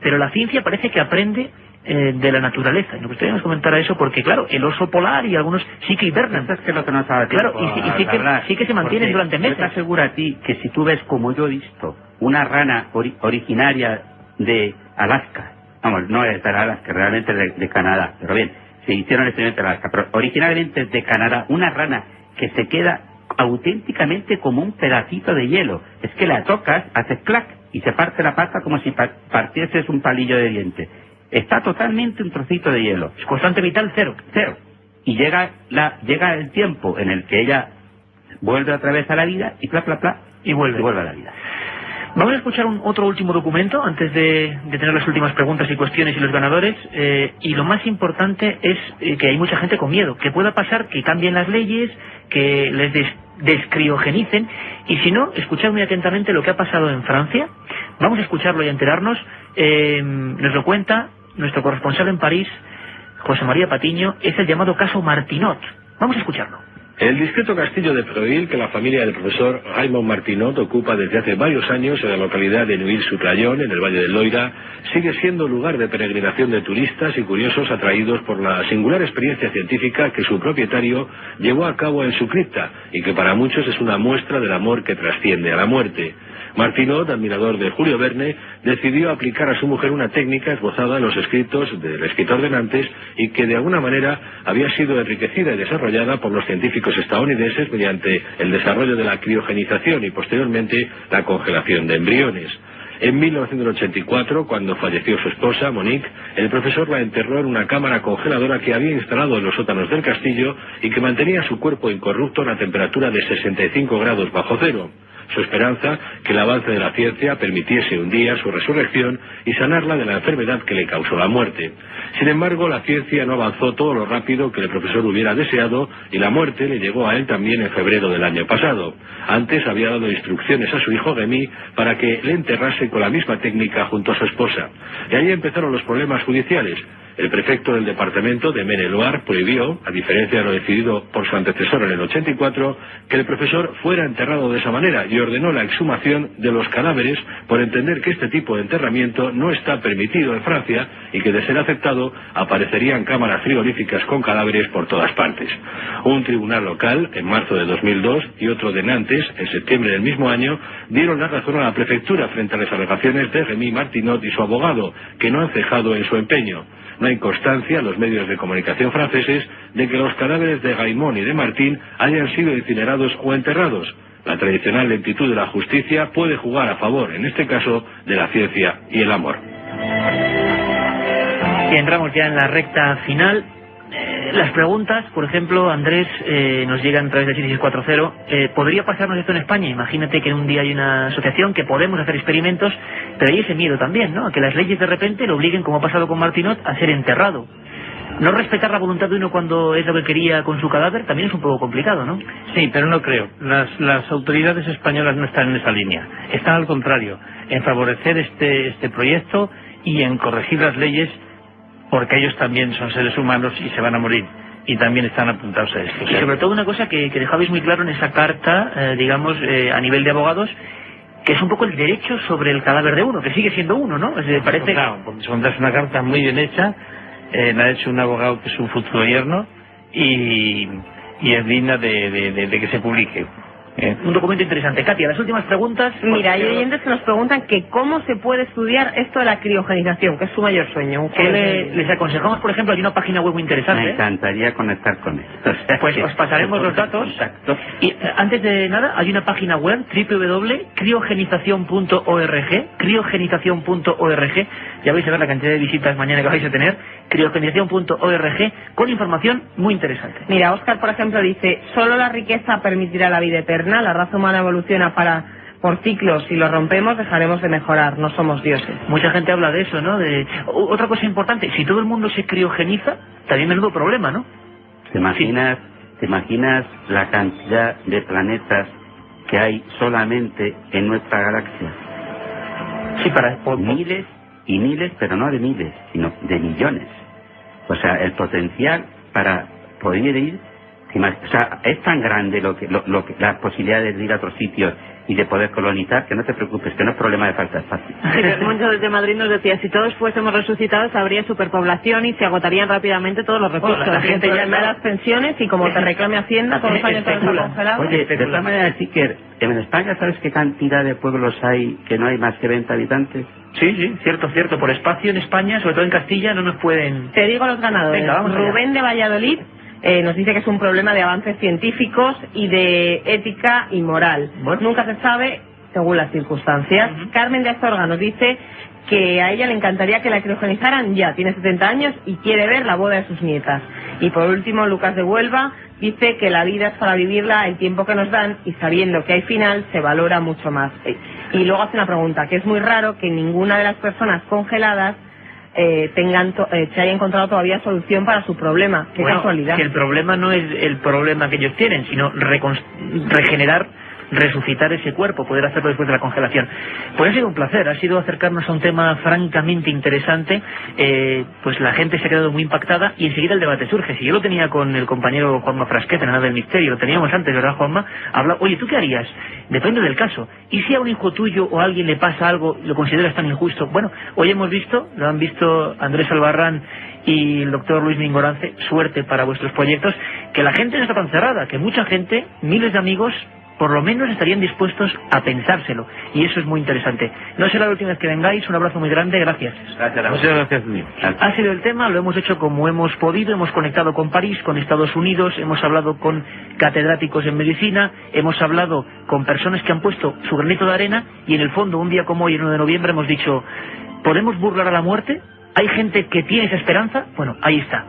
pero la ciencia parece que aprende de la naturaleza. Y nos gustaría comentar a eso porque, claro, el oso polar y algunos sí que hibernan. Eso es que lo que no sabe claro, y sí que se mantienen durante meses. Yo te aseguro a ti que si tú ves, como yo he visto, una rana originaria de Alaska, vamos, no es de Alaska, realmente de Canadá, pero bien, se hicieron el experimento de Alaska, pero originalmente de Canadá, una rana que se queda auténticamente como un pedacito de hielo. Es que la tocas, haces clac y se parte la pasta como si partieses un palillo de diente. Está totalmente un trocito de hielo. Es constante vital cero. Y llega el tiempo en el que ella vuelve otra vez a la vida y y vuelve a la vida. Vamos a escuchar otro último documento antes de tener las últimas preguntas y cuestiones y los ganadores. Y lo más importante es que hay mucha gente con miedo. Que pueda pasar que cambien las leyes, que les descriogenicen. Y si no, escuchad muy atentamente lo que ha pasado en Francia. Vamos a escucharlo y a enterarnos. Nos lo cuenta nuestro corresponsal en París, José María Patiño. Es el llamado caso Martinot. Vamos a escucharlo. El discreto castillo de Preuil, que la familia del profesor Raymond Martinot ocupa desde hace varios años en la localidad de Neuilly-sur-Clayón, en el Valle del Loira, sigue siendo lugar de peregrinación de turistas y curiosos atraídos por la singular experiencia científica que su propietario llevó a cabo en su cripta y que para muchos es una muestra del amor que trasciende a la muerte. Martinot, admirador de Julio Verne, decidió aplicar a su mujer una técnica esbozada en los escritos del escritor de Nantes y que de alguna manera había sido enriquecida y desarrollada por los científicos estadounidenses mediante el desarrollo de la criogenización y posteriormente la congelación de embriones. En 1984, cuando falleció su esposa, Monique, el profesor la enterró en una cámara congeladora que había instalado en los sótanos del castillo y que mantenía su cuerpo incorrupto a una temperatura de 65 grados bajo cero. Su esperanza, que el avance de la ciencia permitiese un día su resurrección y sanarla de la enfermedad que le causó la muerte. Sin embargo, la ciencia no avanzó todo lo rápido que el profesor hubiera deseado y la muerte le llegó a él también en febrero del año pasado. Antes había dado instrucciones a su hijo Remy para que le enterrase con la misma técnica junto a su esposa. Y ahí empezaron los problemas judiciales. El prefecto del departamento de Maine-et-Loire prohibió, a diferencia de lo decidido por su antecesor en el 84, que el profesor fuera enterrado de esa manera y ordenó la exhumación de los cadáveres por entender que este tipo de enterramiento no está permitido en Francia y que, de ser aceptado, aparecerían cámaras frigoríficas con cadáveres por todas partes. Un tribunal local, en marzo de 2002, y otro de Nantes, en septiembre del mismo año, dieron la razón a la prefectura frente a las alegaciones de Remy Martinot y su abogado, que no han cejado en su empeño. no hay constancia en los medios de comunicación franceses de que los cadáveres de Gaimón y de Martín hayan sido incinerados o enterrados. La tradicional lentitud de la justicia puede jugar a favor, en este caso, de la ciencia y el amor. Y entramos ya en la recta final. Las preguntas, por ejemplo, Andrés, nos llegan a través de 6640. ¿Podría pasarnos esto en España? Imagínate que en un día hay una asociación que podemos hacer experimentos, pero hay ese miedo también, ¿no? A que las leyes de repente lo obliguen, como ha pasado con Martinot, a ser enterrado. No respetar la voluntad de uno cuando es lo que quería con su cadáver también es un poco complicado, ¿no? Sí, pero no creo. Las autoridades españolas no están en esa línea. Están al contrario, en favorecer este proyecto y en corregir las leyes, porque ellos también son seres humanos y se van a morir, y también están apuntados a esto. Y sobre todo una cosa que dejabais muy claro en esa carta, digamos, a nivel de abogados, que es un poco el derecho sobre el cadáver de uno, que sigue siendo uno, ¿no? Parece... Claro, porque es una carta muy bien hecha, la ha hecho un abogado que es un futuro yerno, y es digna de que se publique. Un documento interesante. Katia, las últimas preguntas. Mira, hay oyentes que nos preguntan que cómo se puede estudiar esto de la criogenización, que es su mayor sueño. Les aconsejamos, por ejemplo, hay una página web muy interesante. Me encantaría conectar con él. Pues os pasaremos los datos. Exacto. Y antes de nada, hay una página web, www.criogenización.org, criogenización.org. Ya vais a ver la cantidad de visitas mañana que vais a tener. Criogenización.org, con información muy interesante. Mira, Óscar, por ejemplo, dice: solo la riqueza permitirá la vida eterna, la raza humana evoluciona por ciclos, si lo rompemos dejaremos de mejorar, no somos dioses. Mucha gente habla de eso, ¿no? Otra cosa importante, si todo el mundo se criogeniza, también menudo problema, ¿no? ¿Te imaginas la cantidad de planetas que hay solamente en nuestra galaxia? Sí, miles y miles, pero no de miles, sino de millones. O sea, el potencial para poder ir, o sea, es tan grande las posibilidades de ir a otros sitios y de poder colonizar, que no te preocupes, que no es problema de falta de espacio. Sí, Moncho desde Madrid nos decía: si todos fuésemos resucitados habría superpoblación y se agotarían rápidamente todos los recursos. La gente ya da las pensiones y como te reclame Hacienda, todos los años te congelado. Oye, de todas maneras, sí que en España, ¿sabes qué cantidad de pueblos hay que no hay más que 20 habitantes? Sí, cierto. Por espacio en España, sobre todo en Castilla, no nos pueden... Te digo los ganadores. Venga, vamos allá. Rubén de Valladolid nos dice que es un problema de avances científicos y de ética y moral. Bueno. Nunca se sabe según las circunstancias. Carmen de Astorga nos dice que a ella le encantaría que la criogenizaran ya. Tiene 70 años y quiere ver la boda de sus nietas. Y por último, Lucas de Huelva dice que la vida es para vivirla el tiempo que nos dan y sabiendo que hay final se valora mucho más. Y luego hace una pregunta, que es muy raro que ninguna de las personas congeladas se haya encontrado todavía solución para su problema. Qué casualidad. Que el problema no es el problema que ellos tienen, sino regenerar, resucitar ese cuerpo, poder hacerlo después de la congelación. Pues ha sido un placer, ha sido acercarnos a un tema francamente interesante. Pues la gente se ha quedado muy impactada y enseguida el debate surge. Si yo lo tenía con el compañero Juanma Frasquet en Nada del Misterio, lo teníamos antes, ¿verdad, Juanma? Oye, ¿tú qué harías? Depende del caso. ¿Y si a un hijo tuyo o a alguien le pasa algo y lo consideras tan injusto? Bueno, hoy hemos visto, lo han visto Andrés Albarrán y el doctor Luis Mingorance, suerte para vuestros proyectos, que la gente no está tan cerrada, que mucha gente, miles de amigos, por lo menos estarían dispuestos a pensárselo, y eso es muy interesante. No será la última vez que vengáis, un abrazo muy grande, gracias. Muchas gracias. Ha sido el tema, lo hemos hecho como hemos podido, hemos conectado con París, con Estados Unidos, hemos hablado con catedráticos en medicina, hemos hablado con personas que han puesto su granito de arena, y en el fondo, un día como hoy, el 1 de noviembre, hemos dicho: ¿podemos burlar a la muerte? ¿Hay gente que tiene esa esperanza? Bueno, ahí está.